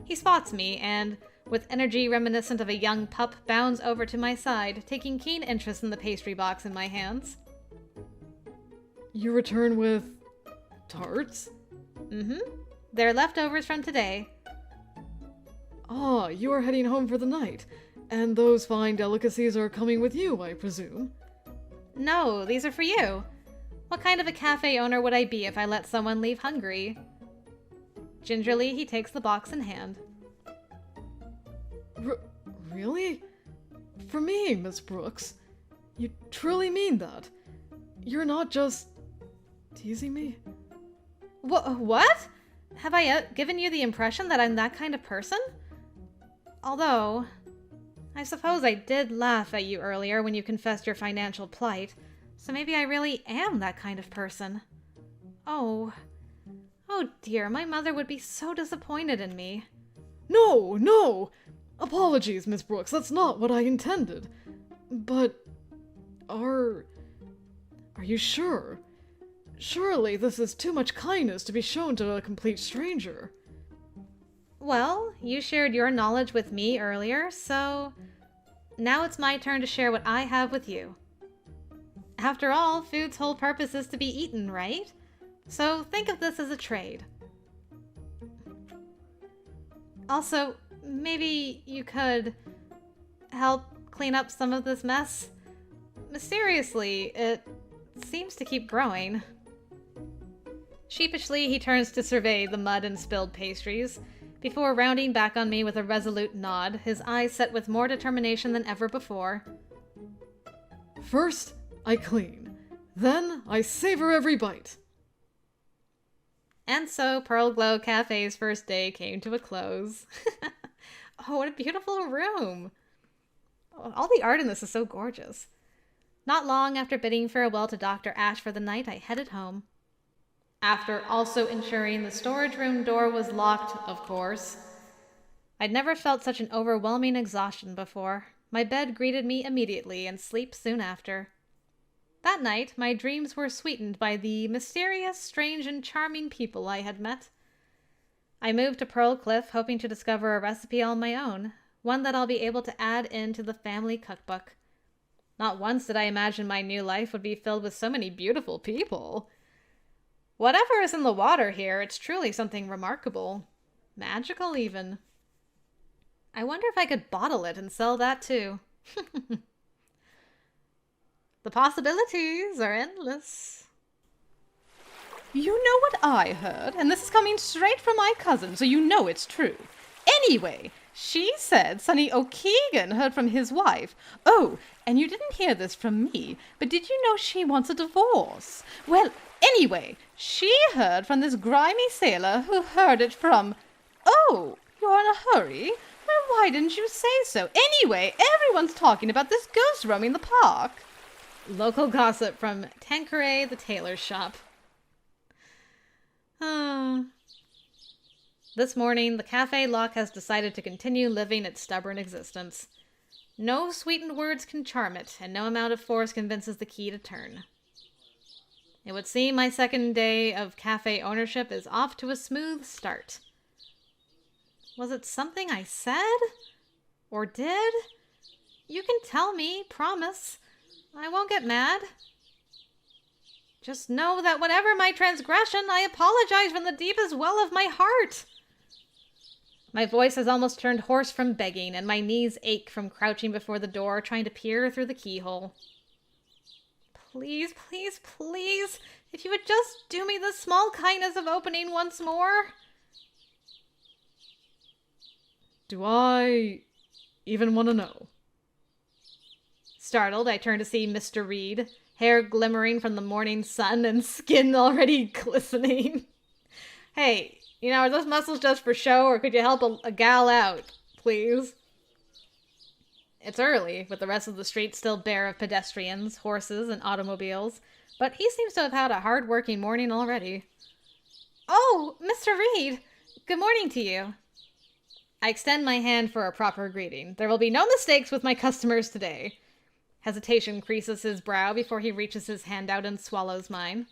He spots me and, with energy reminiscent of a young pup, bounds over to my side, taking keen interest in the pastry box in my hands. You return with... tarts? Mm-hmm. They're leftovers from today. Ah, you are heading home for the night, and those fine delicacies are coming with you, I presume? No, these are for you. What kind of a cafe owner would I be if I let someone leave hungry? Gingerly, he takes the box in hand. Really? For me, Miss Brooks? You truly mean that? You're not just... teasing me? What? Have I given you the impression that I'm that kind of person? Although, I suppose I did laugh at you earlier when you confessed your financial plight, so maybe I really am that kind of person. Oh dear, my mother would be so disappointed in me. No! Apologies, Miss Brooks, that's not what I intended. But... Are you sure? Surely this is too much kindness to be shown to a complete stranger. Well, you shared your knowledge with me earlier, so now it's my turn to share what I have with you. After all, food's whole purpose is to be eaten, right? So think of this as a trade. Also, maybe you could help clean up some of this mess? Mysteriously, it seems to keep growing. Sheepishly, he turns to survey the mud and spilled pastries, before rounding back on me with a resolute nod, his eyes set with more determination than ever before. First, I clean. Then, I savor every bite. And so, Pearlglow Cafe's first day came to a close. Oh, what a beautiful room! All the art in this is so gorgeous. Not long after bidding farewell to Dr. Ash for the night, I headed home. after also ensuring the storage room door was locked, of course. I'd never felt such an overwhelming exhaustion before. My bed greeted me immediately, and sleep soon after. That night, my dreams were sweetened by the mysterious, strange, and charming people I had met. I moved to Pearl Cliff, hoping to discover a recipe all my own, one that I'll be able to add into the family cookbook. Not once did I imagine my new life would be filled with so many beautiful people. Whatever is in the water here, it's truly something remarkable. Magical, even. I wonder if I could bottle it and sell that too. The possibilities are endless. You know what I heard, and this is coming straight from my cousin, so you know it's true. Anyway, she said Sonny O'Keegan heard from his wife. Oh, and you didn't hear this from me, but did you know she wants a divorce? Well, anyway, she heard from this grimy sailor who heard it from... Oh, you're in a hurry? Well, why didn't you say so? Anyway, everyone's talking about this ghost roaming the park. Local gossip from Tanqueray the tailor's shop. This morning, the cafe lock has decided to continue living its stubborn existence. No sweetened words can charm it, and no amount of force convinces the key to turn. It would seem my second day of cafe ownership is off to a smooth start. Was it something I said? Or did? You can tell me, promise. I won't get mad. Just know that whatever my transgression, I apologize from the deepest well of my heart. My voice has almost turned hoarse from begging, and my knees ache from crouching before the door, trying to peer through the keyhole. Please, please, please, if you would just do me the small kindness of opening once more. Do I even want to know? Startled, I turn to see Mr. Reed, hair glimmering from the morning sun and skin already glistening. Hey, are those muscles just for show, or could you help a gal out, please? It's early, with the rest of the street still bare of pedestrians, horses, and automobiles, but he seems to have had a hard-working morning already. Oh, Mr. Reed! Good morning to you. I extend my hand for a proper greeting. There will be no mistakes with my customers today. Hesitation creases his brow before he reaches his hand out and swallows mine.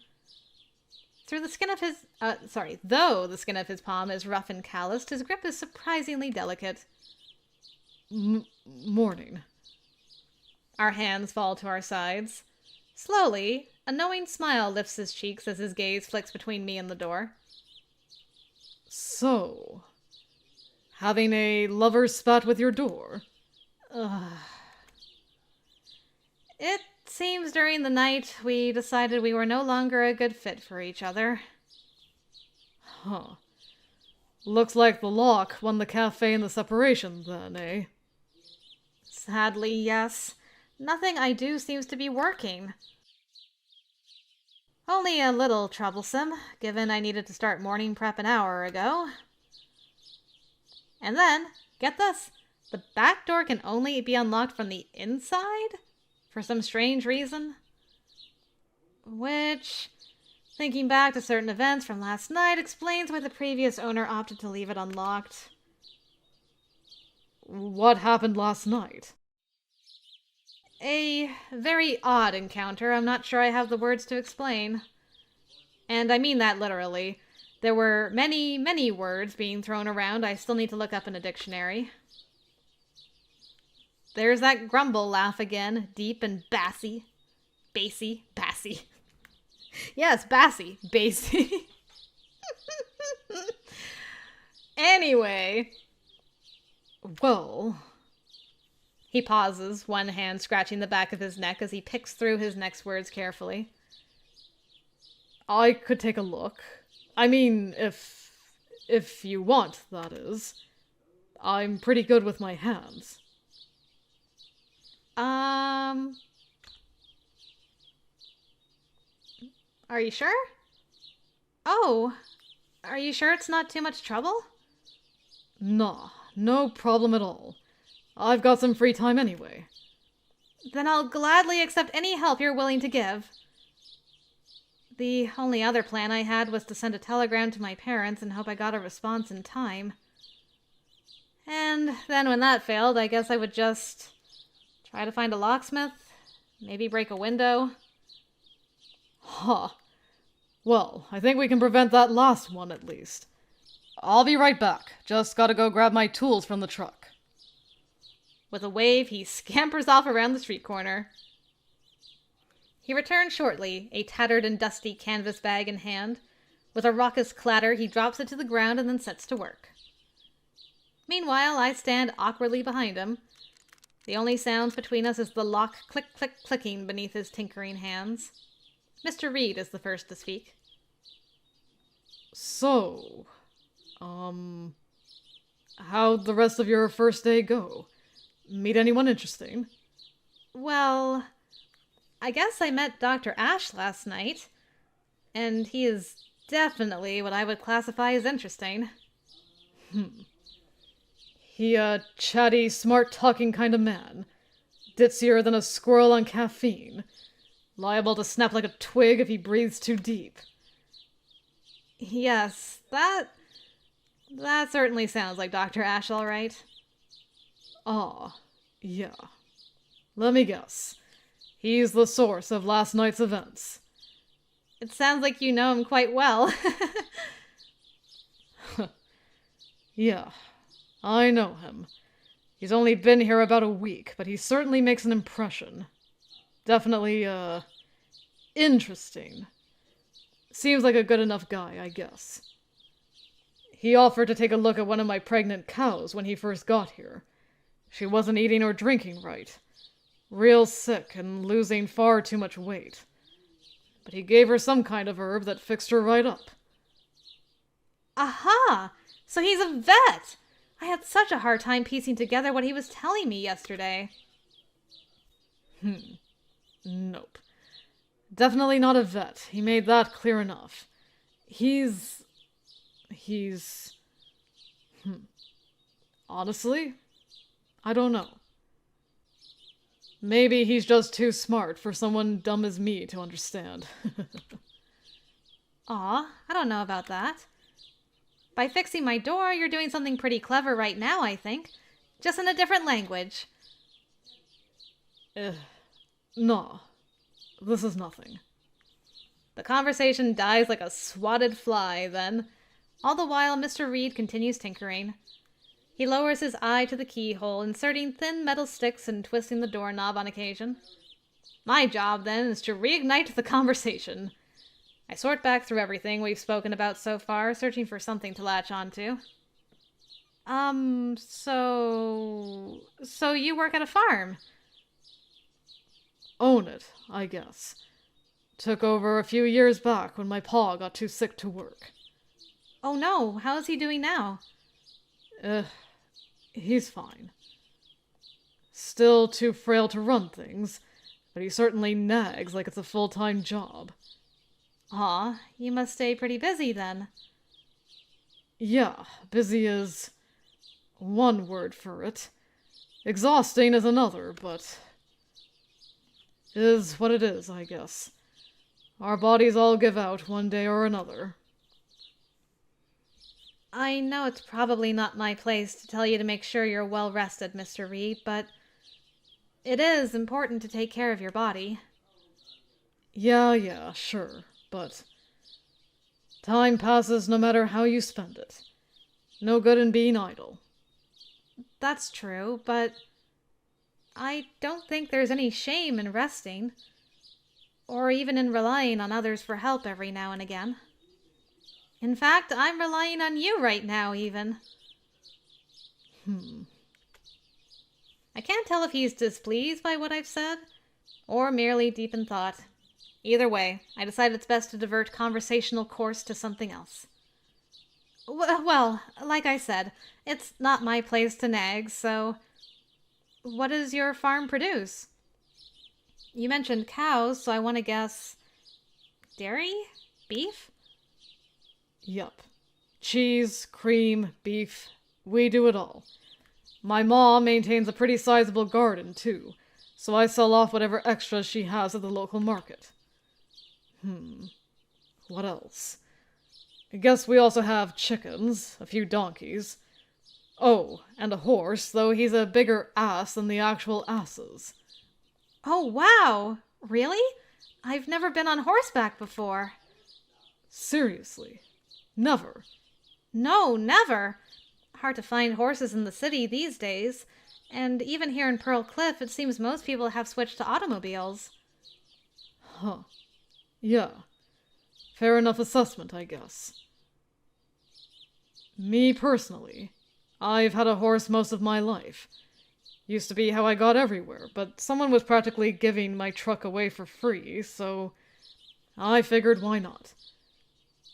Though the skin of his palm is rough and calloused, his grip is surprisingly delicate. Morning. Our hands fall to our sides. Slowly, a knowing smile lifts his cheeks as his gaze flicks between me and the door. So, having a lover's spat with your door? It seems during the night we decided we were no longer a good fit for each other. Huh. Looks like the lock won the cafe in the separation then, eh? Sadly, yes. Nothing I do seems to be working. Only a little troublesome, given I needed to start morning prep an hour ago. And then, get this, the back door can only be unlocked from the inside? For some strange reason. Which, thinking back to certain events from last night, explains why the previous owner opted to leave it unlocked. What happened last night? A very odd encounter I'm not sure I have the words to explain. And I mean that literally. There were many, many words being thrown around I still need to look up in a dictionary. There's that grumble laugh again, deep and bassy. Bassy. Yes, bassy. Bassy. Anyway. Well... He pauses, one hand scratching the back of his neck as he picks through his next words carefully. I could take a look. I mean, if you want, that is. I'm pretty good with my hands. Are you sure? Oh, are you sure it's not too much trouble? Nah, no problem at all. I've got some free time anyway. Then I'll gladly accept any help you're willing to give. The only other plan I had was to send a telegram to my parents and hope I got a response in time. And then when that failed, I guess I would just try to find a locksmith, maybe break a window. Huh. Well, I think we can prevent that last one at least. I'll be right back. Just gotta go grab my tools from the truck. With a wave, he scampers off around the street corner. He returns shortly, a tattered and dusty canvas bag in hand. With a raucous clatter, he drops it to the ground and then sets to work. Meanwhile, I stand awkwardly behind him. The only sounds between us is the lock click-click-clicking beneath his tinkering hands. Mr. Reed is the first to speak. So, how'd the rest of your first day go? Meet anyone interesting? Well, I guess I met Dr. Ash last night, and he is definitely what I would classify as interesting. He a chatty, smart-talking kind of man. Ditzier than a squirrel on caffeine. Liable to snap like a twig if he breathes too deep. Yes, that certainly sounds like Dr. Ash, all right. Ah, yeah. Let me guess. He's the source of last night's events. It sounds like you know him quite well. Yeah, I know him. He's only been here about a week, but he certainly makes an impression. Definitely, interesting. Seems like a good enough guy, I guess. He offered to take a look at one of my pregnant cows when he first got here. She wasn't eating or drinking right. Real sick and losing far too much weight. But he gave her some kind of herb that fixed her right up. Aha! So he's a vet! I had such a hard time piecing together what he was telling me yesterday. Nope. Definitely not a vet. He made that clear enough. He's... Honestly, I don't know. Maybe he's just too smart for someone dumb as me to understand. Aw, I don't know about that. By fixing my door, you're doing something pretty clever right now, I think. Just in a different language. No. This is nothing. The conversation dies like a swatted fly, then. All the while, Mr. Reed continues tinkering. He lowers his eye to the keyhole, inserting thin metal sticks and twisting the doorknob on occasion. My job, then, is to reignite the conversation. I sort back through everything we've spoken about so far, searching for something to latch onto. So you work at a farm? Own it, I guess. Took over a few years back when my pa got too sick to work. Oh no, how is he doing now? He's fine. Still too frail to run things, but he certainly nags like it's a full-time job. Aw, you must stay pretty busy then. Yeah, busy is one word for it. Exhausting is another, but is what it is, I guess. Our bodies all give out one day or another. I know it's probably not my place to tell you to make sure you're well rested, Mr. Reed, but it is important to take care of your body. Yeah, sure, but time passes no matter how you spend it. No good in being idle. That's true, but I don't think there's any shame in resting, or even in relying on others for help every now and again. In fact, I'm relying on you right now, even. I can't tell if he's displeased by what I've said, or merely deep in thought. Either way, I decide it's best to divert conversational course to something else. Well, like I said, it's not my place to nag, so what does your farm produce? You mentioned cows, so I want to guess dairy? Beef? Yup. Cheese, cream, beef, we do it all. My mom maintains a pretty sizable garden, too, so I sell off whatever extras she has at the local market. what else? I guess we also have chickens, a few donkeys. Oh, and a horse, though he's a bigger ass than the actual asses. Oh, wow! Really? I've never been on horseback before. Seriously? Never? No, never. Hard to find horses in the city these days. And even here in Pearl Cliff, it seems most people have switched to automobiles. Huh. Yeah. Fair enough assessment, I guess. Me personally, I've had a horse most of my life. Used to be how I got everywhere, but someone was practically giving my truck away for free, so I figured why not.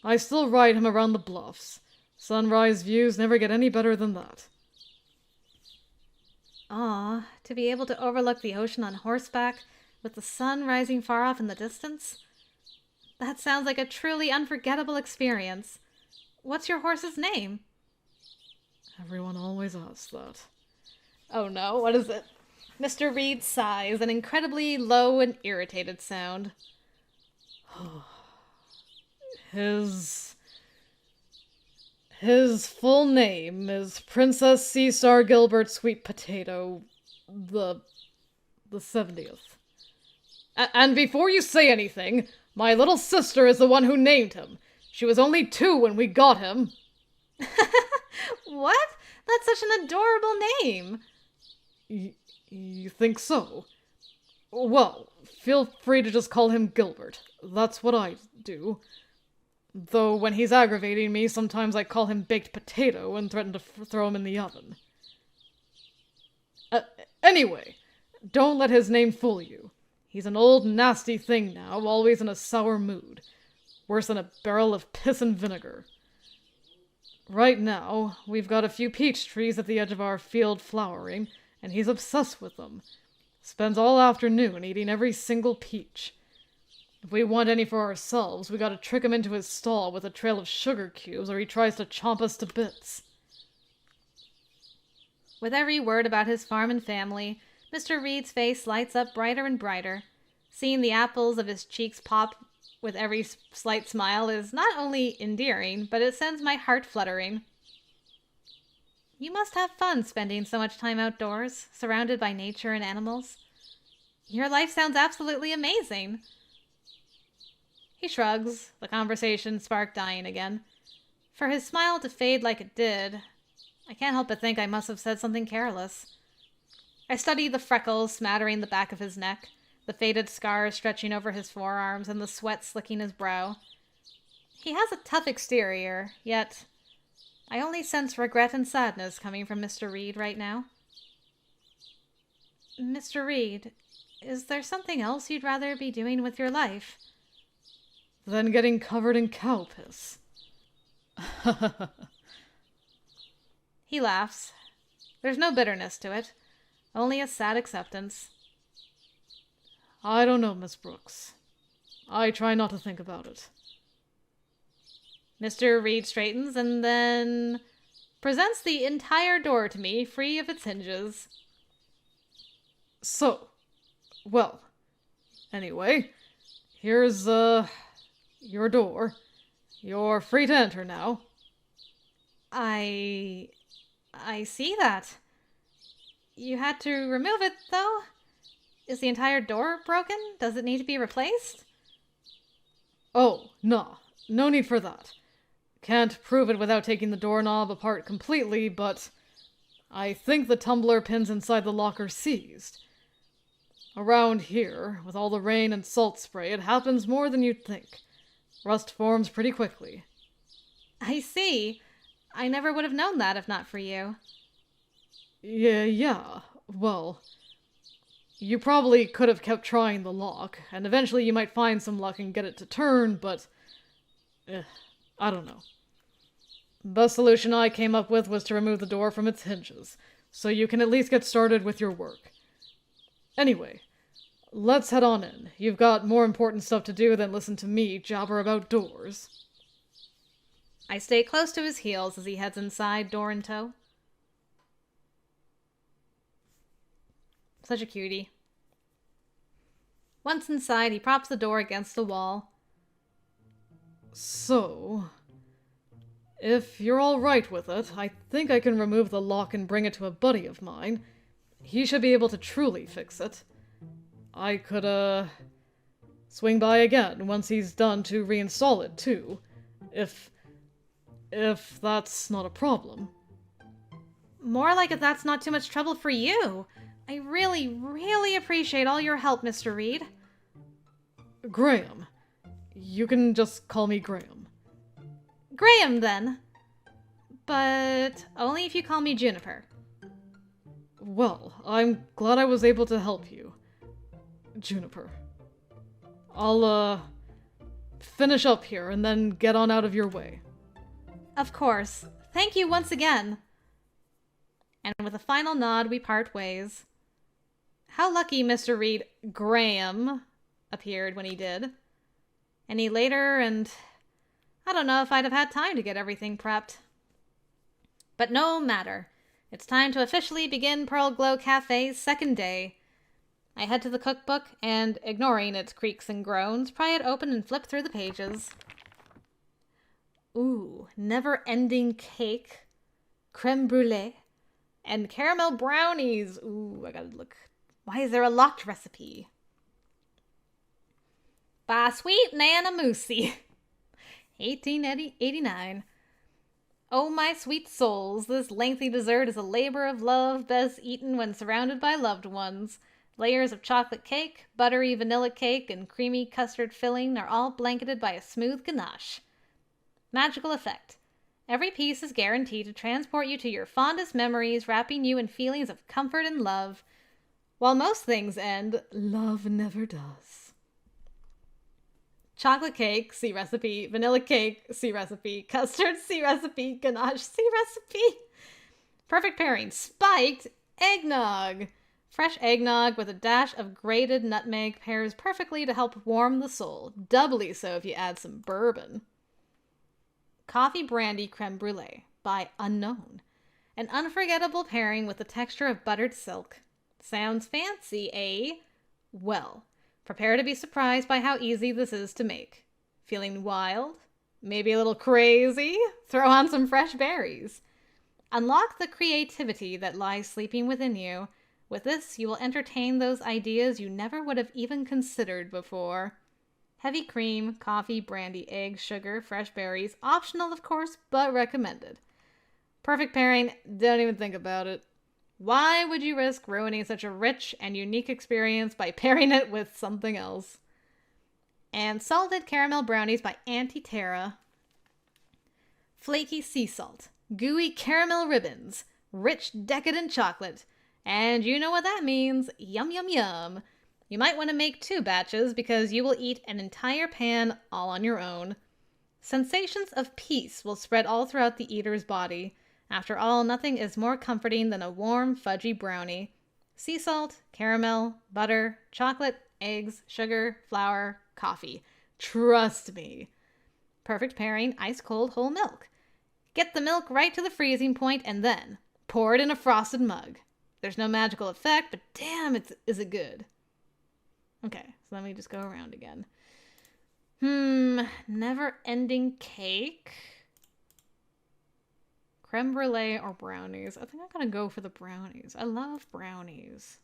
I still ride him around the bluffs. Sunrise views never get any better than that. Aw, to be able to overlook the ocean on horseback with the sun rising far off in the distance? That sounds like a truly unforgettable experience. What's your horse's name? Everyone always asks that. Oh no, what is it? Mr. Reed sighs, an incredibly low and irritated sound. His full name is Princess Seastar Gilbert Sweet Potato the 70th. And before you say anything, my little sister is the one who named him. She was only 2 when we got him. What? That's such an adorable name. You think so? Well, feel free to just call him Gilbert. That's what I do. Though when he's aggravating me, sometimes I call him Baked Potato and threaten to throw him in the oven. Anyway, don't let his name fool you. He's an old nasty thing now, always in a sour mood. Worse than a barrel of piss and vinegar. Right now, we've got a few peach trees at the edge of our field flowering, and he's obsessed with them. Spends all afternoon eating every single peach. If we want any for ourselves, we gotta trick him into his stall with a trail of sugar cubes, or he tries to chomp us to bits. With every word about his farm and family, Mr. Reed's face lights up brighter and brighter. Seeing the apples of his cheeks pop with every slight smile is not only endearing, but it sends my heart fluttering. You must have fun spending so much time outdoors, surrounded by nature and animals. Your life sounds absolutely amazing. He shrugs, the conversation spark dying again. For his smile to fade like it did, I can't help but think I must have said something careless. I study the freckles smattering the back of his neck, the faded scars stretching over his forearms, and the sweat slicking his brow. He has a tough exterior, yet I only sense regret and sadness coming from Mr. Reed right now. Mr. Reed, is there something else you'd rather be doing with your life? Than getting covered in cow piss. He laughs. There's no bitterness to it, only a sad acceptance. I don't know, Miss Brooks. I try not to think about it. Mr. Reed straightens and then presents the entire door to me, free of its hinges. So, well, anyway, here's, your door. You're free to enter now. I see that. You had to remove it, though? Is the entire door broken? Does it need to be replaced? Oh, no. No need for that. Can't prove it without taking the doorknob apart completely, but I think the tumbler pins inside the locker seized. Around here, with all the rain and salt spray, it happens more than you'd think. Rust forms pretty quickly. I see. I never would have known that if not for you. Yeah, well, you probably could have kept trying the lock, and eventually you might find some luck and get it to turn, but I don't know. The solution I came up with was to remove the door from its hinges, so you can at least get started with your work. Anyway, let's head on in. You've got more important stuff to do than listen to me jabber about doors. I stay close to his heels as he heads inside, door in tow. Such a cutie. Once inside, he props the door against the wall. So, if you're all right with it, I think I can remove the lock and bring it to a buddy of mine. He should be able to truly fix it. I could, swing by again once he's done to reinstall it, too. If that's not a problem. More like if that's not too much trouble for you. I really, really appreciate all your help, Mr. Reed. Graham. You can just call me Graham. Graham, then. But only if you call me Juniper. Well, I'm glad I was able to help you, Juniper. I'll, finish up here and then get on out of your way. Of course. Thank you once again. And with a final nod, we part ways. How lucky Mr. Reed Graham appeared when he did. Any later, and I don't know if I'd have had time to get everything prepped. But no matter. It's time to officially begin Pearlglow Cafe's second day. I head to the cookbook and, ignoring its creaks and groans, pry it open and flip through the pages. Ooh, never-ending cake, creme brulee, and caramel brownies. Ooh, I gotta look. Why is there a locked recipe? By Sweet Nana Moosey, 1889. Oh, my sweet souls, this lengthy dessert is a labor of love best eaten when surrounded by loved ones. Layers of chocolate cake, buttery vanilla cake, and creamy custard filling are all blanketed by a smooth ganache. Magical effect. Every piece is guaranteed to transport you to your fondest memories, wrapping you in feelings of comfort and love. While most things end, love never does. Chocolate cake, see recipe. Vanilla cake, see recipe. Custard, see recipe. Ganache, see recipe. Perfect pairing, spiked eggnog. Fresh eggnog with a dash of grated nutmeg pairs perfectly to help warm the soul. Doubly so if you add some bourbon. Coffee brandy creme brulee by Unknown. An unforgettable pairing with the texture of buttered silk. Sounds fancy, eh? Well, prepare to be surprised by how easy this is to make. Feeling wild? Maybe a little crazy? Throw on some fresh berries. Unlock the creativity that lies sleeping within you. With this, you will entertain those ideas you never would have even considered before. Heavy cream, coffee, brandy, eggs, sugar, fresh berries. Optional, of course, but recommended. Perfect pairing, don't even think about it. Why would you risk ruining such a rich and unique experience by pairing it with something else? And salted caramel brownies by Auntie Tara. Flaky sea salt, gooey caramel ribbons, rich decadent chocolate, and you know what that means. Yum, yum, yum. You might want to make 2 batches because you will eat an entire pan all on your own. Sensations of peace will spread all throughout the eater's body. After all, nothing is more comforting than a warm, fudgy brownie. Sea salt, caramel, butter, chocolate, eggs, sugar, flour, coffee. Trust me. Perfect pairing, ice-cold whole milk. Get the milk right to the freezing point and then pour it in a frosted mug. There's no magical effect, but damn, is it good. Okay, so let me just go around again. Never-ending cake. Creme brulee or brownies? I think I'm gonna go for the brownies. I love brownies.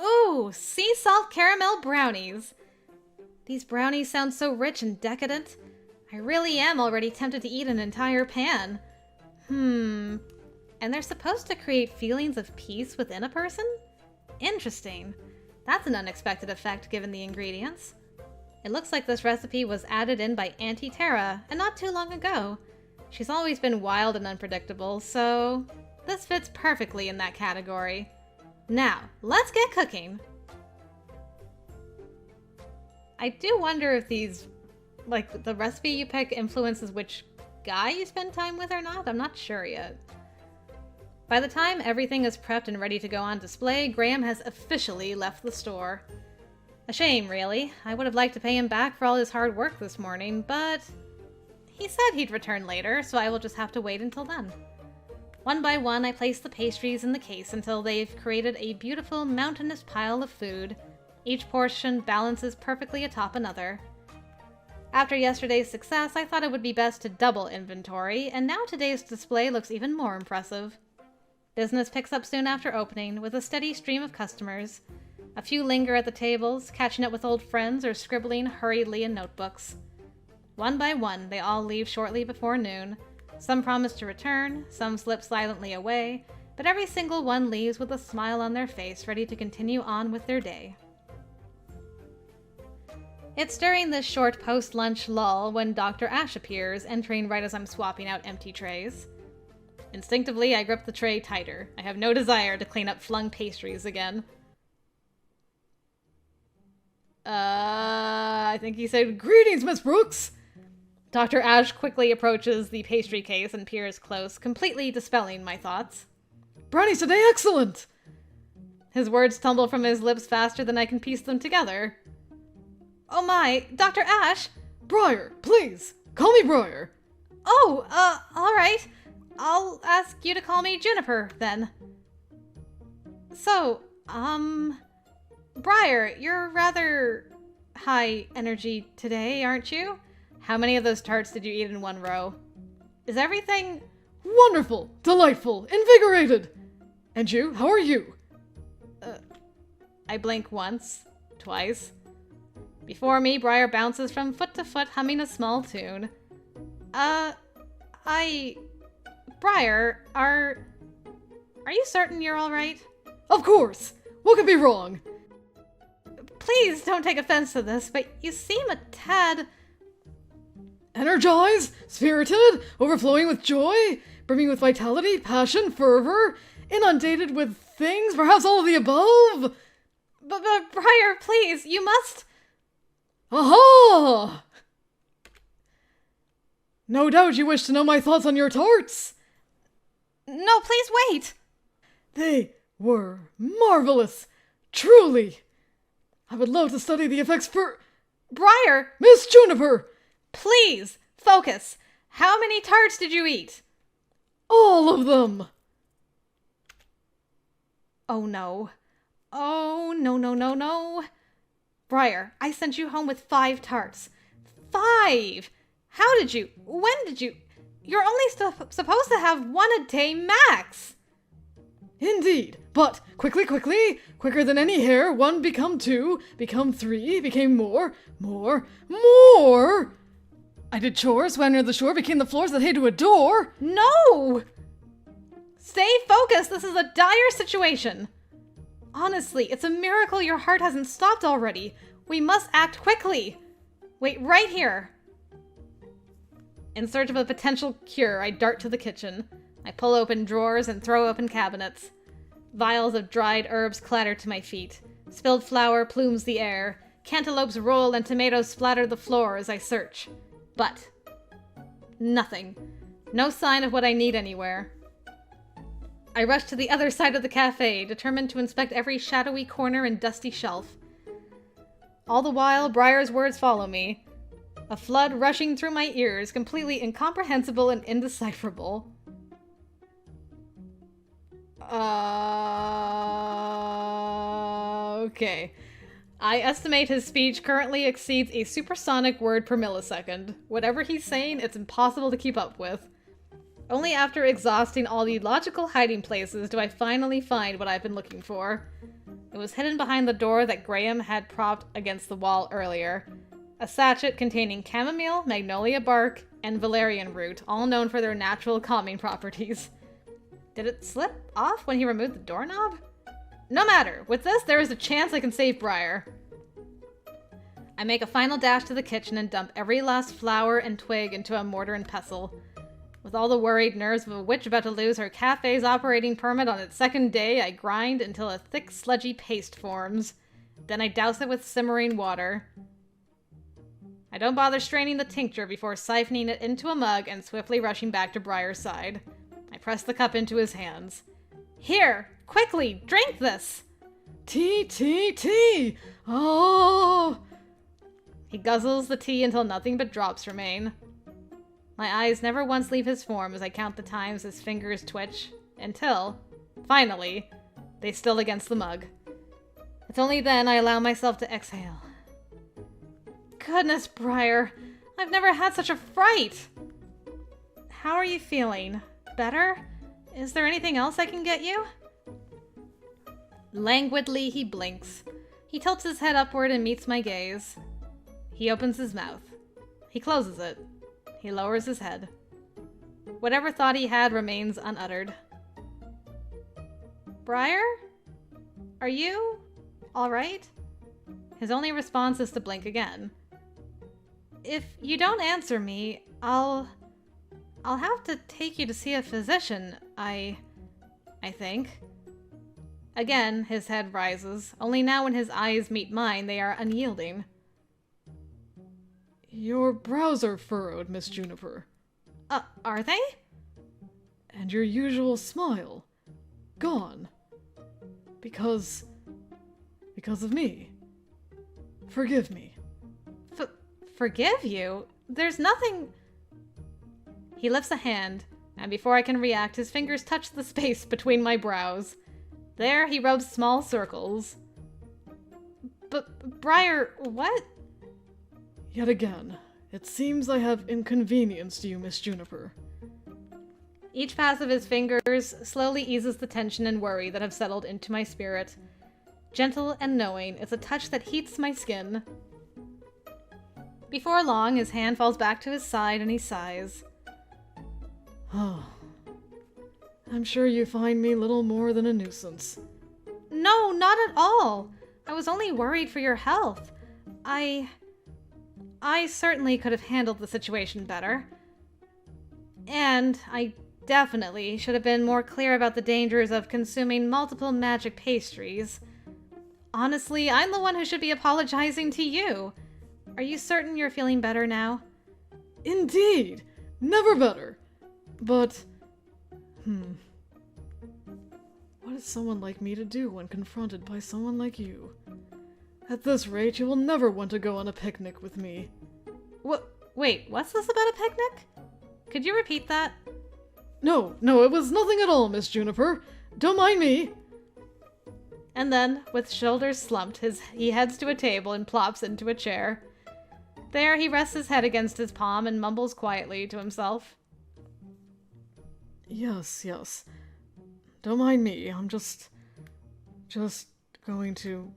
Ooh, sea salt caramel brownies. These brownies sound so rich and decadent. I really am already tempted to eat an entire pan. And they're supposed to create feelings of peace within a person? Interesting. That's an unexpected effect given the ingredients. It looks like this recipe was added in by Auntie Tara, and not too long ago. She's always been wild and unpredictable, so this fits perfectly in that category. Now, let's get cooking! I do wonder if these, like, the recipe you pick influences which guy you spend time with or not. I'm not sure yet. By the time everything is prepped and ready to go on display, Graham has officially left the store. A shame, really. I would have liked to pay him back for all his hard work this morning, but he said he'd return later, so I will just have to wait until then. One by one, I place the pastries in the case until they've created a beautiful mountainous pile of food. Each portion balances perfectly atop another. After yesterday's success, I thought it would be best to double inventory, and now today's display looks even more impressive. Business picks up soon after opening, with a steady stream of customers. A few linger at the tables, catching up with old friends or scribbling hurriedly in notebooks. One by one, they all leave shortly before noon. Some promise to return, some slip silently away, but every single one leaves with a smile on their face, ready to continue on with their day. It's during this short post-lunch lull when Dr. Ash appears, entering right as I'm swapping out empty trays. Instinctively, I grip the tray tighter. I have no desire to clean up flung pastries again. I think he said, "Greetings, Miss Brooks!" Dr. Ash quickly approaches the pastry case and peers close, completely dispelling my thoughts. "Brownies today, excellent!" His words tumble from his lips faster than I can piece them together. "Oh my, Dr. Ash!" "Briar, please! Call me Briar!" "Oh, alright. I'll ask you to call me Juniper, then." So, Briar, you're rather high energy today, aren't you? How many of those tarts did you eat in one row? Is everything... "Wonderful! Delightful! Invigorated! And you, how are you?" I blink once, twice. Before me, Briar bounces from foot to foot, humming a small tune. Briar, are you certain you're alright? "Of course! What could be wrong?" Please don't take offense to this, but you seem a tad... "Energized, spirited, overflowing with joy, brimming with vitality, passion, fervor, inundated with things, perhaps all of the above." But Briar, please, you must... "Aha! No doubt you wish to know my thoughts on your tarts." No, please wait! "They were marvelous, truly. I would love to study the effects for..." Briar! "Miss Juniper!" Please, focus. How many tarts did you eat?" "All of them." Oh no. Oh, no. Briar, I sent you home with 5 tarts. 5! How did you? When did you? You're only supposed to have 1 a day max! "Indeed, but quickly, quicker than any hair, 1 become 2, become 3, became more. I did chores, swam near the shore, became the floors that hate to adore." No! Stay focused, this is a dire situation. Honestly, it's a miracle your heart hasn't stopped already. We must act quickly. Wait right here. In search of a potential cure, I dart to the kitchen. I pull open drawers and throw open cabinets. Vials of dried herbs clatter to my feet. Spilled flour plumes the air. Cantaloupes roll and tomatoes splatter the floor as I search. But nothing. No sign of what I need anywhere. I rush to the other side of the cafe, determined to inspect every shadowy corner and dusty shelf. All the while, Briar's words follow me. A flood rushing through my ears, completely incomprehensible and indecipherable. Okay. I estimate his speech currently exceeds a supersonic word per millisecond. Whatever he's saying, it's impossible to keep up with. Only after exhausting all the logical hiding places do I finally find what I've been looking for. It was hidden behind the door that Graham had propped against the wall earlier. A sachet containing chamomile, magnolia bark, and valerian root, all known for their natural calming properties. Did it slip off when he removed the doorknob? No matter. With this, there is a chance I can save Briar. I make a final dash to the kitchen and dump every last flower and twig into a mortar and pestle. With all the worried nerves of a witch about to lose her cafe's operating permit on its 2nd day, I grind until a thick, sludgy paste forms. Then I douse it with simmering water. I don't bother straining the tincture before siphoning it into a mug and swiftly rushing back to Briar's side. I press the cup into his hands. "Here! Quickly! Drink this!" Tea! Oh!" He guzzles the tea until nothing but drops remain. My eyes never once leave his form as I count the times his fingers twitch, until, finally, they still against the mug. It's only then I allow myself to exhale. Goodness, Briar, I've never had such a fright! How are you feeling? Better? Is there anything else I can get you? Languidly, he blinks. He tilts his head upward and meets my gaze. He opens his mouth. He closes it. He lowers his head. Whatever thought he had remains unuttered. Briar? Are you alright? His only response is to blink again. If you don't answer me, I'll have to take you to see a physician, I think. Again, his head rises, only now when his eyes meet mine, they are unyielding. Your brows are furrowed, Miss Juniper. Are they? And your usual smile. Gone. Because of me. Forgive me. Forgive you? There's nothing... He lifts a hand, and before I can react, his fingers touch the space between my brows. There, he rubs small circles. But, Briar, what? Yet again, it seems I have inconvenienced you, Miss Juniper. Each pass of his fingers slowly eases the tension and worry that have settled into my spirit. Gentle and knowing, it's a touch that heats my skin. Before long, his hand falls back to his side and he sighs. Oh, I'm sure you find me little more than a nuisance. No, not at all. I was only worried for your health. I certainly could have handled the situation better. And I definitely should have been more clear about the dangers of consuming multiple magic pastries. Honestly, I'm the one who should be apologizing to you. Are you certain you're feeling better now? Indeed! Never better! But... What is someone like me to do when confronted by someone like you? At this rate, you will never want to go on a picnic with me. Wait, what's this about a picnic? Could you repeat that? No, it was nothing at all, Miss Juniper. Don't mind me. And then, with shoulders slumped, he heads to a table and plops into a chair. There, he rests his head against his palm and mumbles quietly to himself. Yes. Don't mind me. I'm just going to...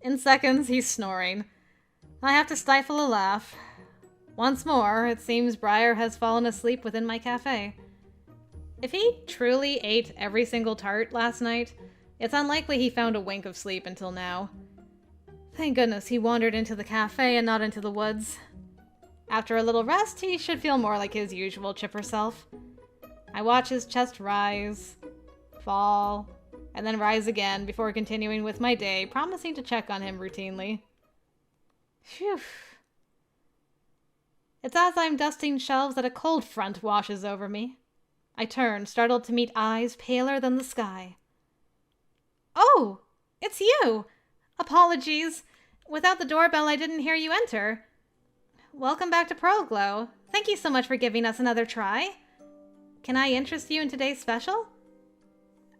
In seconds, he's snoring. I have to stifle a laugh. Once more, it seems Briar has fallen asleep within my cafe. If he truly ate every single tart last night, it's unlikely he found a wink of sleep until now. Thank goodness he wandered into the cafe and not into the woods. After a little rest, he should feel more like his usual chipper self. I watch his chest rise, fall, and then rise again before continuing with my day, promising to check on him routinely. Phew. It's as I'm dusting shelves that a cold front washes over me. I turn, startled to meet eyes paler than the sky. Oh, it's you! Apologies. Without the doorbell, I didn't hear you enter. Welcome back to Pearlglow. Thank you so much for giving us another try. Can I interest you in today's special?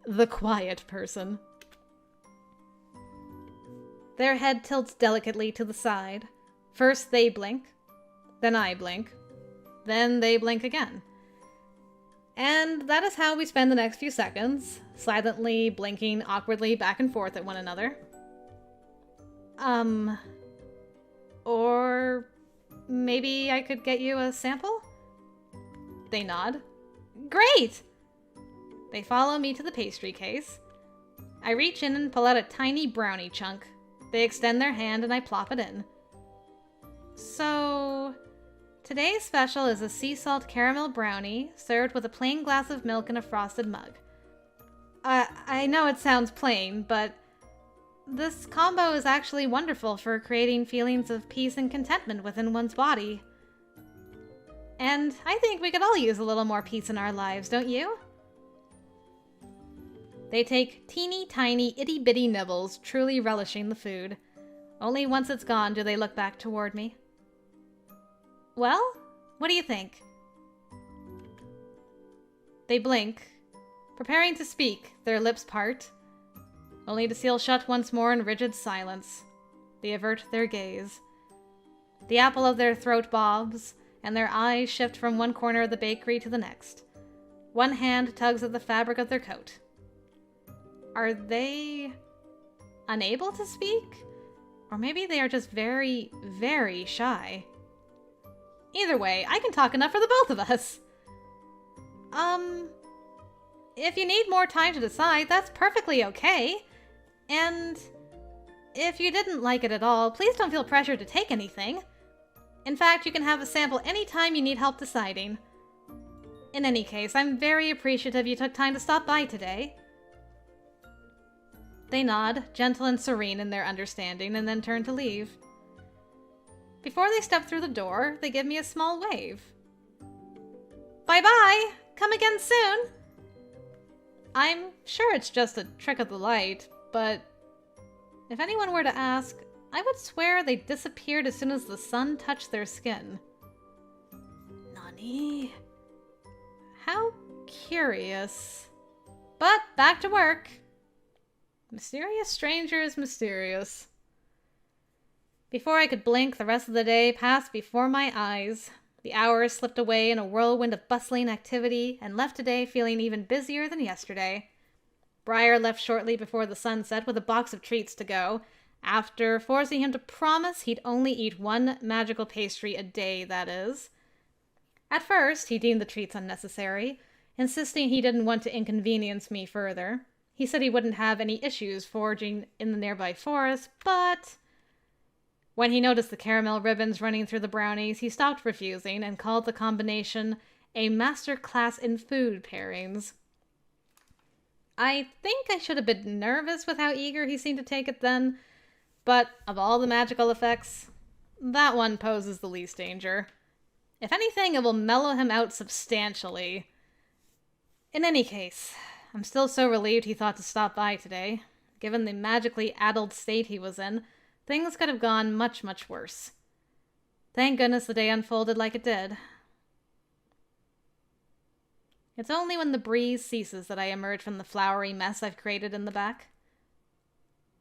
The quiet person. Their head tilts delicately to the side. First they blink, then I blink, then they blink again. And that is how we spend the next few seconds, silently blinking awkwardly back and forth at one another. Or maybe I could get you a sample? They nod. Great! They follow me to the pastry case. I reach in and pull out a tiny brownie chunk. They extend their hand and I plop it in. So, today's special is a sea salt caramel brownie served with a plain glass of milk in a frosted mug. I know it sounds plain, but this combo is actually wonderful for creating feelings of peace and contentment within one's body. And I think we could all use a little more peace in our lives, don't you? They take teeny tiny itty bitty nibbles, truly relishing the food. Only once it's gone do they look back toward me. Well, what do you think? They blink, preparing to speak, their lips part, only to seal shut once more in rigid silence. They avert their gaze. The apple of their throat bobs, and their eyes shift from one corner of the bakery to the next. One hand tugs at the fabric of their coat. Are they unable to speak? Or maybe they are just very, very shy. Either way, I can talk enough for the both of us. If you need more time to decide, that's perfectly okay. And if you didn't like it at all, please don't feel pressured to take anything. In fact, you can have a sample anytime you need help deciding. In any case, I'm very appreciative you took time to stop by today. They nod, gentle and serene in their understanding, and then turn to leave. Before they step through the door, they give me a small wave. Bye-bye! Come again soon! I'm sure it's just a trick of the light, but if anyone were to ask, I would swear they disappeared as soon as the sun touched their skin. Nani? How curious. But back to work. Mysterious strangers, mysterious. Before I could blink, the rest of the day passed before my eyes. The hours slipped away in a whirlwind of bustling activity and left today feeling even busier than yesterday. Briar left shortly before the sunset with a box of treats to go, after forcing him to promise he'd only eat one magical pastry a day, that is. At first, he deemed the treats unnecessary, insisting he didn't want to inconvenience me further. He said he wouldn't have any issues foraging in the nearby forest, but when he noticed the caramel ribbons running through the brownies, he stopped refusing and called the combination a master class in food pairings. I think I should have been nervous with how eager he seemed to take it then, but of all the magical effects, that one poses the least danger. If anything, it will mellow him out substantially. In any case, I'm still so relieved he thought to stop by today. Given the magically addled state he was in, things could have gone much, much worse. Thank goodness the day unfolded like it did. It's only when the breeze ceases that I emerge from the flowery mess I've created in the back.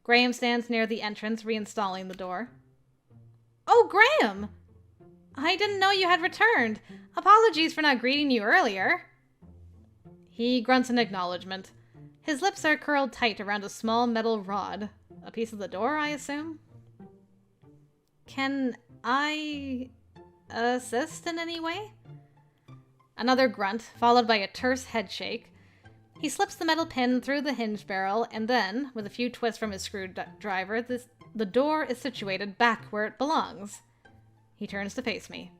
Graham stands near the entrance, reinstalling the door. Oh, Graham! I didn't know you had returned. Apologies for not greeting you earlier. He grunts in acknowledgement. His lips are curled tight around a small metal rod. A piece of the door, I assume? Can I assist in any way? Another grunt, followed by a terse headshake. He slips the metal pin through the hinge barrel, and then, with a few twists from his screwdriver, the door is situated back where it belongs. He turns to face me.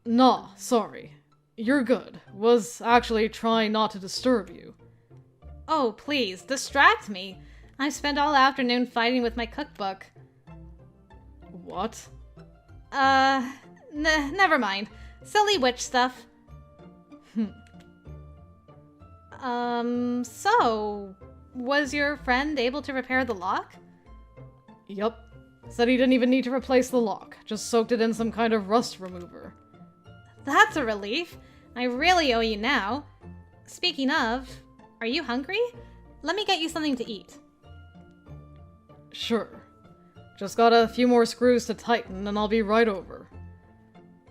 Nah, sorry. You're good. Was actually trying not to disturb you. Oh, please, distract me. I've spent all afternoon fighting with my cookbook. What? Never mind. Silly witch stuff. So, was your friend able to repair the lock? Yup. Said he didn't even need to replace the lock. Just soaked it in some kind of rust remover. That's a relief. I really owe you now. Speaking of, are you hungry? Let me get you something to eat. Sure. Just got a few more screws to tighten and I'll be right over.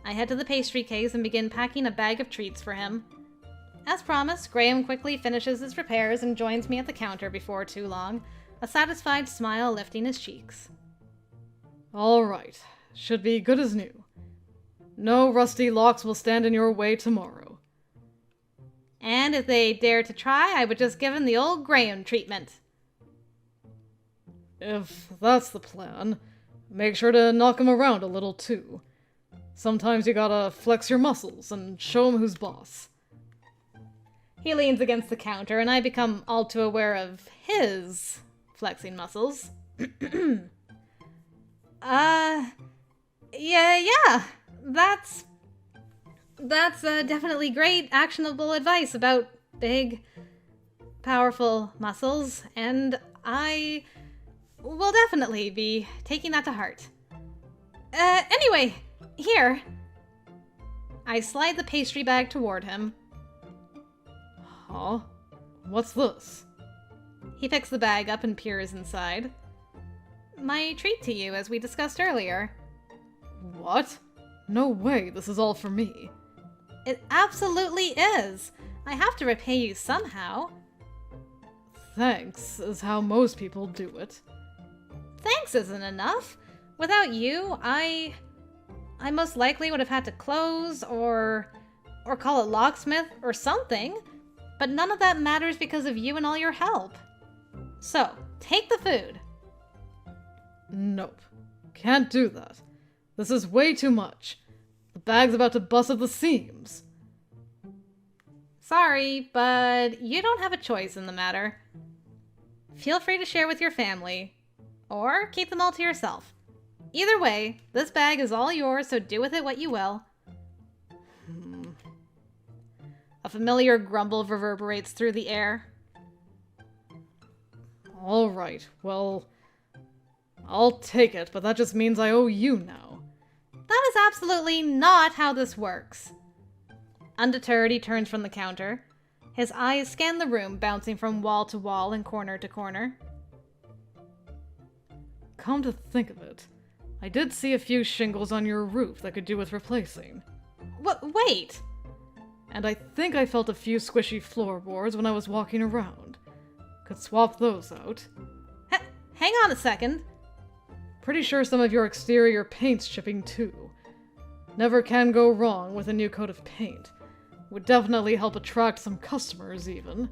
I head to the pastry case and begin packing a bag of treats for him. As promised, Graham quickly finishes his repairs and joins me at the counter before too long, a satisfied smile lifting his cheeks. All right. Should be good as new. No rusty locks will stand in your way tomorrow. And if they dare to try, I would just give him the old Graham treatment. If that's the plan, make sure to knock him around a little too. Sometimes you gotta flex your muscles and show him who's boss. He leans against the counter and I become all too aware of his flexing muscles. Yeah. That's definitely great, actionable advice about big, powerful muscles, and I will definitely be taking that to heart. Anyway, here. I slide the pastry bag toward him. Huh? What's this? He picks the bag up and peers inside. My treat to you, as we discussed earlier. What? No way, this is all for me. It absolutely is. I have to repay you somehow. Thanks is how most people do it. Thanks isn't enough. Without you, I most likely would have had to close or call a locksmith or something. But none of that matters because of you and all your help. So, take the food. Nope. Can't do that. This is way too much. The bag's about to bust at the seams. Sorry, but you don't have a choice in the matter. Feel free to share with your family, or keep them all to yourself. Either way, this bag is all yours, so do with it what you will. A familiar grumble reverberates through the air. All right, well, I'll take it, but that just means I owe you now. That is absolutely not how this works. Undeterred, he turns from the counter. His eyes scan the room, bouncing from wall to wall and corner to corner. Come to think of it, I did see a few shingles on your roof that could do with replacing. Wait! And I think I felt a few squishy floorboards when I was walking around. Could swap those out. Hang on a second. Pretty sure some of your exterior paint's chipping too. Never can go wrong with a new coat of paint. Would definitely help attract some customers even.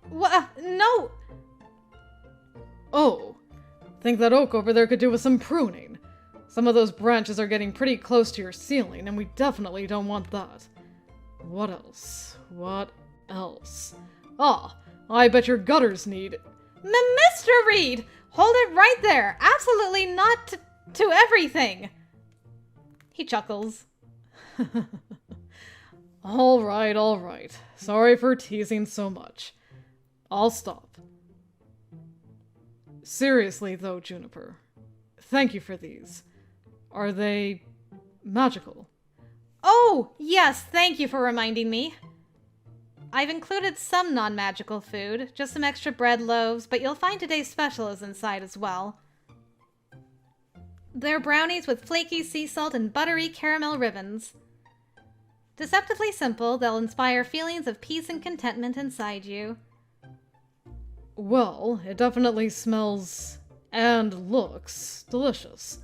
What? No! Oh, think that oak over there could do with some pruning. Some of those branches are getting pretty close to your ceiling, and we definitely don't want that. What else? What else? Ah, I bet your gutters need... Mr. Reed! Hold it right there! Absolutely not to everything! He chuckles. All right. Sorry for teasing so much. I'll stop. Seriously though, Juniper, thank you for these. Are they magical? Oh, yes, thank you for reminding me. I've included some non-magical food, just some extra bread loaves, but you'll find today's special is inside as well. They're brownies with flaky sea salt and buttery caramel ribbons. Deceptively simple, they'll inspire feelings of peace and contentment inside you. Well, it definitely smells and looks delicious.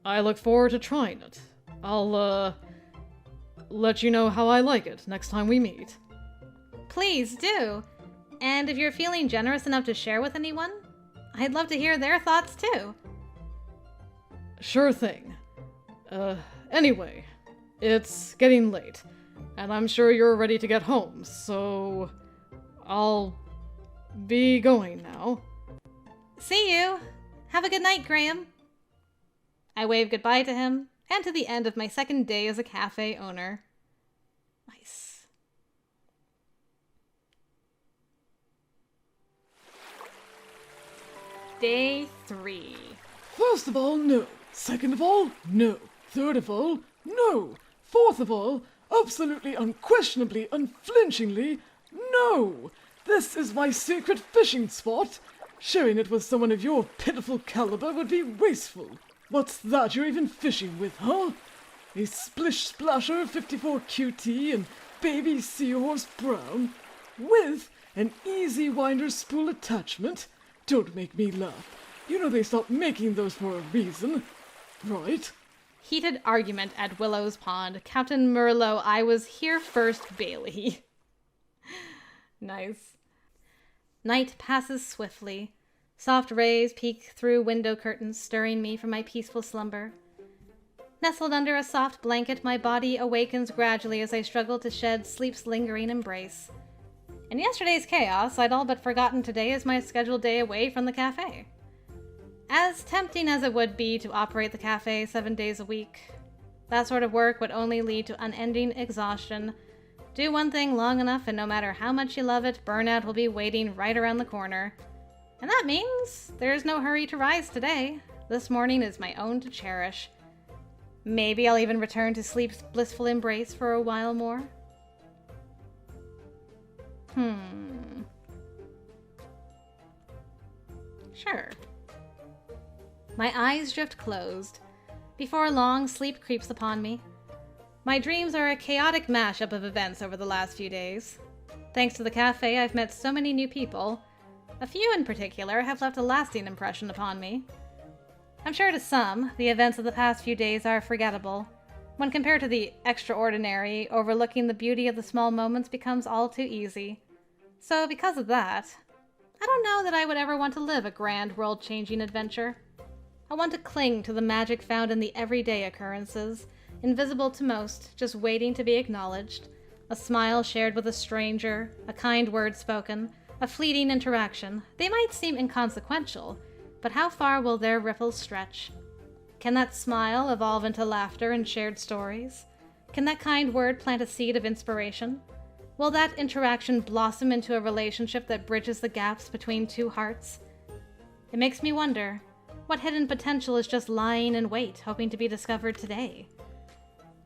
I look forward to trying it. I'll, let you know how I like it next time we meet. Please do. And if you're feeling generous enough to share with anyone, I'd love to hear their thoughts too. Sure thing. Anyway, it's getting late, and I'm sure you're ready to get home, so I'll be going now. See you. Have a good night, Graham. I wave goodbye to him, and to the end of my second day as a cafe owner. Nice. Day 3. First of all, no. Second of all, no. Third of all, no. Fourth of all, absolutely, unquestionably, unflinchingly, no. This is my secret fishing spot. Sharing it with someone of your pitiful caliber would be wasteful. What's that you're even fishing with, huh? A splish splasher 54 QT and baby seahorse brown with an easy winder spool attachment? Don't make me laugh. You know they stopped making those for a reason, right? Heated argument at Willow's Pond. Captain Merlot, I was here first, Bailey. Nice. Night passes swiftly. Soft rays peek through window curtains, stirring me from my peaceful slumber. Nestled under a soft blanket, my body awakens gradually as I struggle to shed sleep's lingering embrace. In yesterday's chaos, I'd all but forgotten today as my scheduled day away from the cafe. As tempting as it would be to operate the cafe 7 days a week, that sort of work would only lead to unending exhaustion. Do one thing long enough, and no matter how much you love it, burnout will be waiting right around the corner. And that means there's no hurry to rise today. This morning is my own to cherish. Maybe I'll even return to sleep's blissful embrace for a while more. Sure. My eyes drift closed. Before long, sleep creeps upon me. My dreams are a chaotic mashup of events over the last few days. Thanks to the cafe, I've met so many new people. A few in particular have left a lasting impression upon me. I'm sure to some, the events of the past few days are forgettable. When compared to the extraordinary, overlooking the beauty of the small moments becomes all too easy. So because of that, I don't know that I would ever want to live a grand world-changing adventure. I want to cling to the magic found in the everyday occurrences, invisible to most, just waiting to be acknowledged. A smile shared with a stranger, a kind word spoken, a fleeting interaction. They might seem inconsequential, but how far will their ripples stretch? Can that smile evolve into laughter and shared stories? Can that kind word plant a seed of inspiration? Will that interaction blossom into a relationship that bridges the gaps between two hearts? It makes me wonder, what hidden potential is just lying in wait, hoping to be discovered today?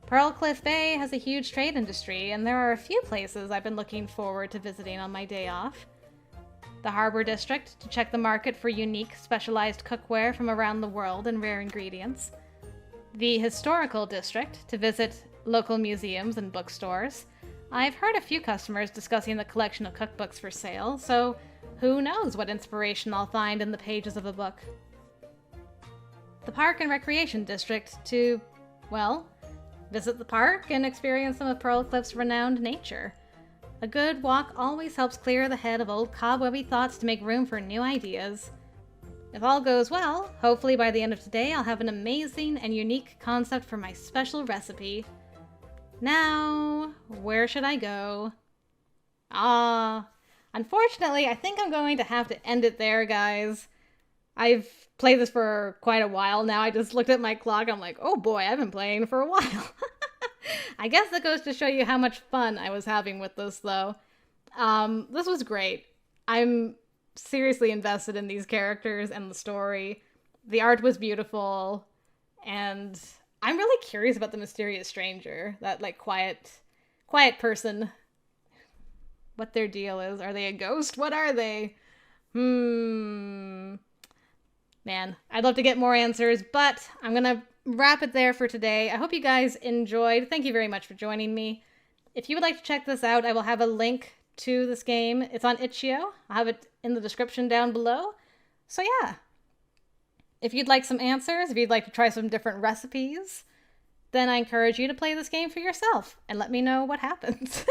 Pearlglow Bay has a huge trade industry, and there are a few places I've been looking forward to visiting on my day off. The Harbor District, to check the market for unique, specialized cookware from around the world and rare ingredients. The Historical District, to visit local museums and bookstores. I've heard a few customers discussing the collection of cookbooks for sale, so who knows what inspiration I'll find in the pages of a book. The Park and Recreation District to, well, visit the park and experience some of Pearlglow's renowned nature. A good walk always helps clear the head of old cobwebby thoughts to make room for new ideas. If all goes well, hopefully by the end of today I'll have an amazing and unique concept for my special recipe. Now, where should I go? Unfortunately, I think I'm going to have to end it there, guys. I've played this for quite a while now. I just looked at my clock. I'm like, oh boy, I've been playing for a while. I guess that goes to show you how much fun I was having with this, though. This was great. I'm seriously invested in these characters and the story. The art was beautiful, and I'm really curious about the mysterious stranger, that like quiet person. What their deal is. Are they a ghost? What are they? Man, I'd love to get more answers, but I'm gonna wrap it there for today. I hope you guys enjoyed. Thank you very much for joining me. If you would like to check this out, I will have a link to this game. It's on itch.io. I'll have it in the description down below. So yeah, if you'd like some answers, if you'd like to try some different recipes, then I encourage you to play this game for yourself and let me know what happens.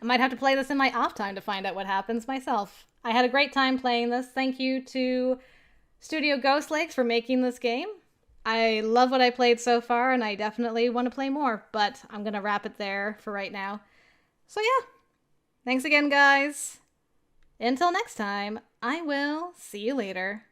I might have to play this in my off time to find out what happens myself. I had a great time playing this. Thank you to Studio Ghost Lakes for making this game. I love what I played so far, and I definitely want to play more, but I'm going to wrap it there for right now. So yeah, thanks again, guys. Until next time, I will see you later.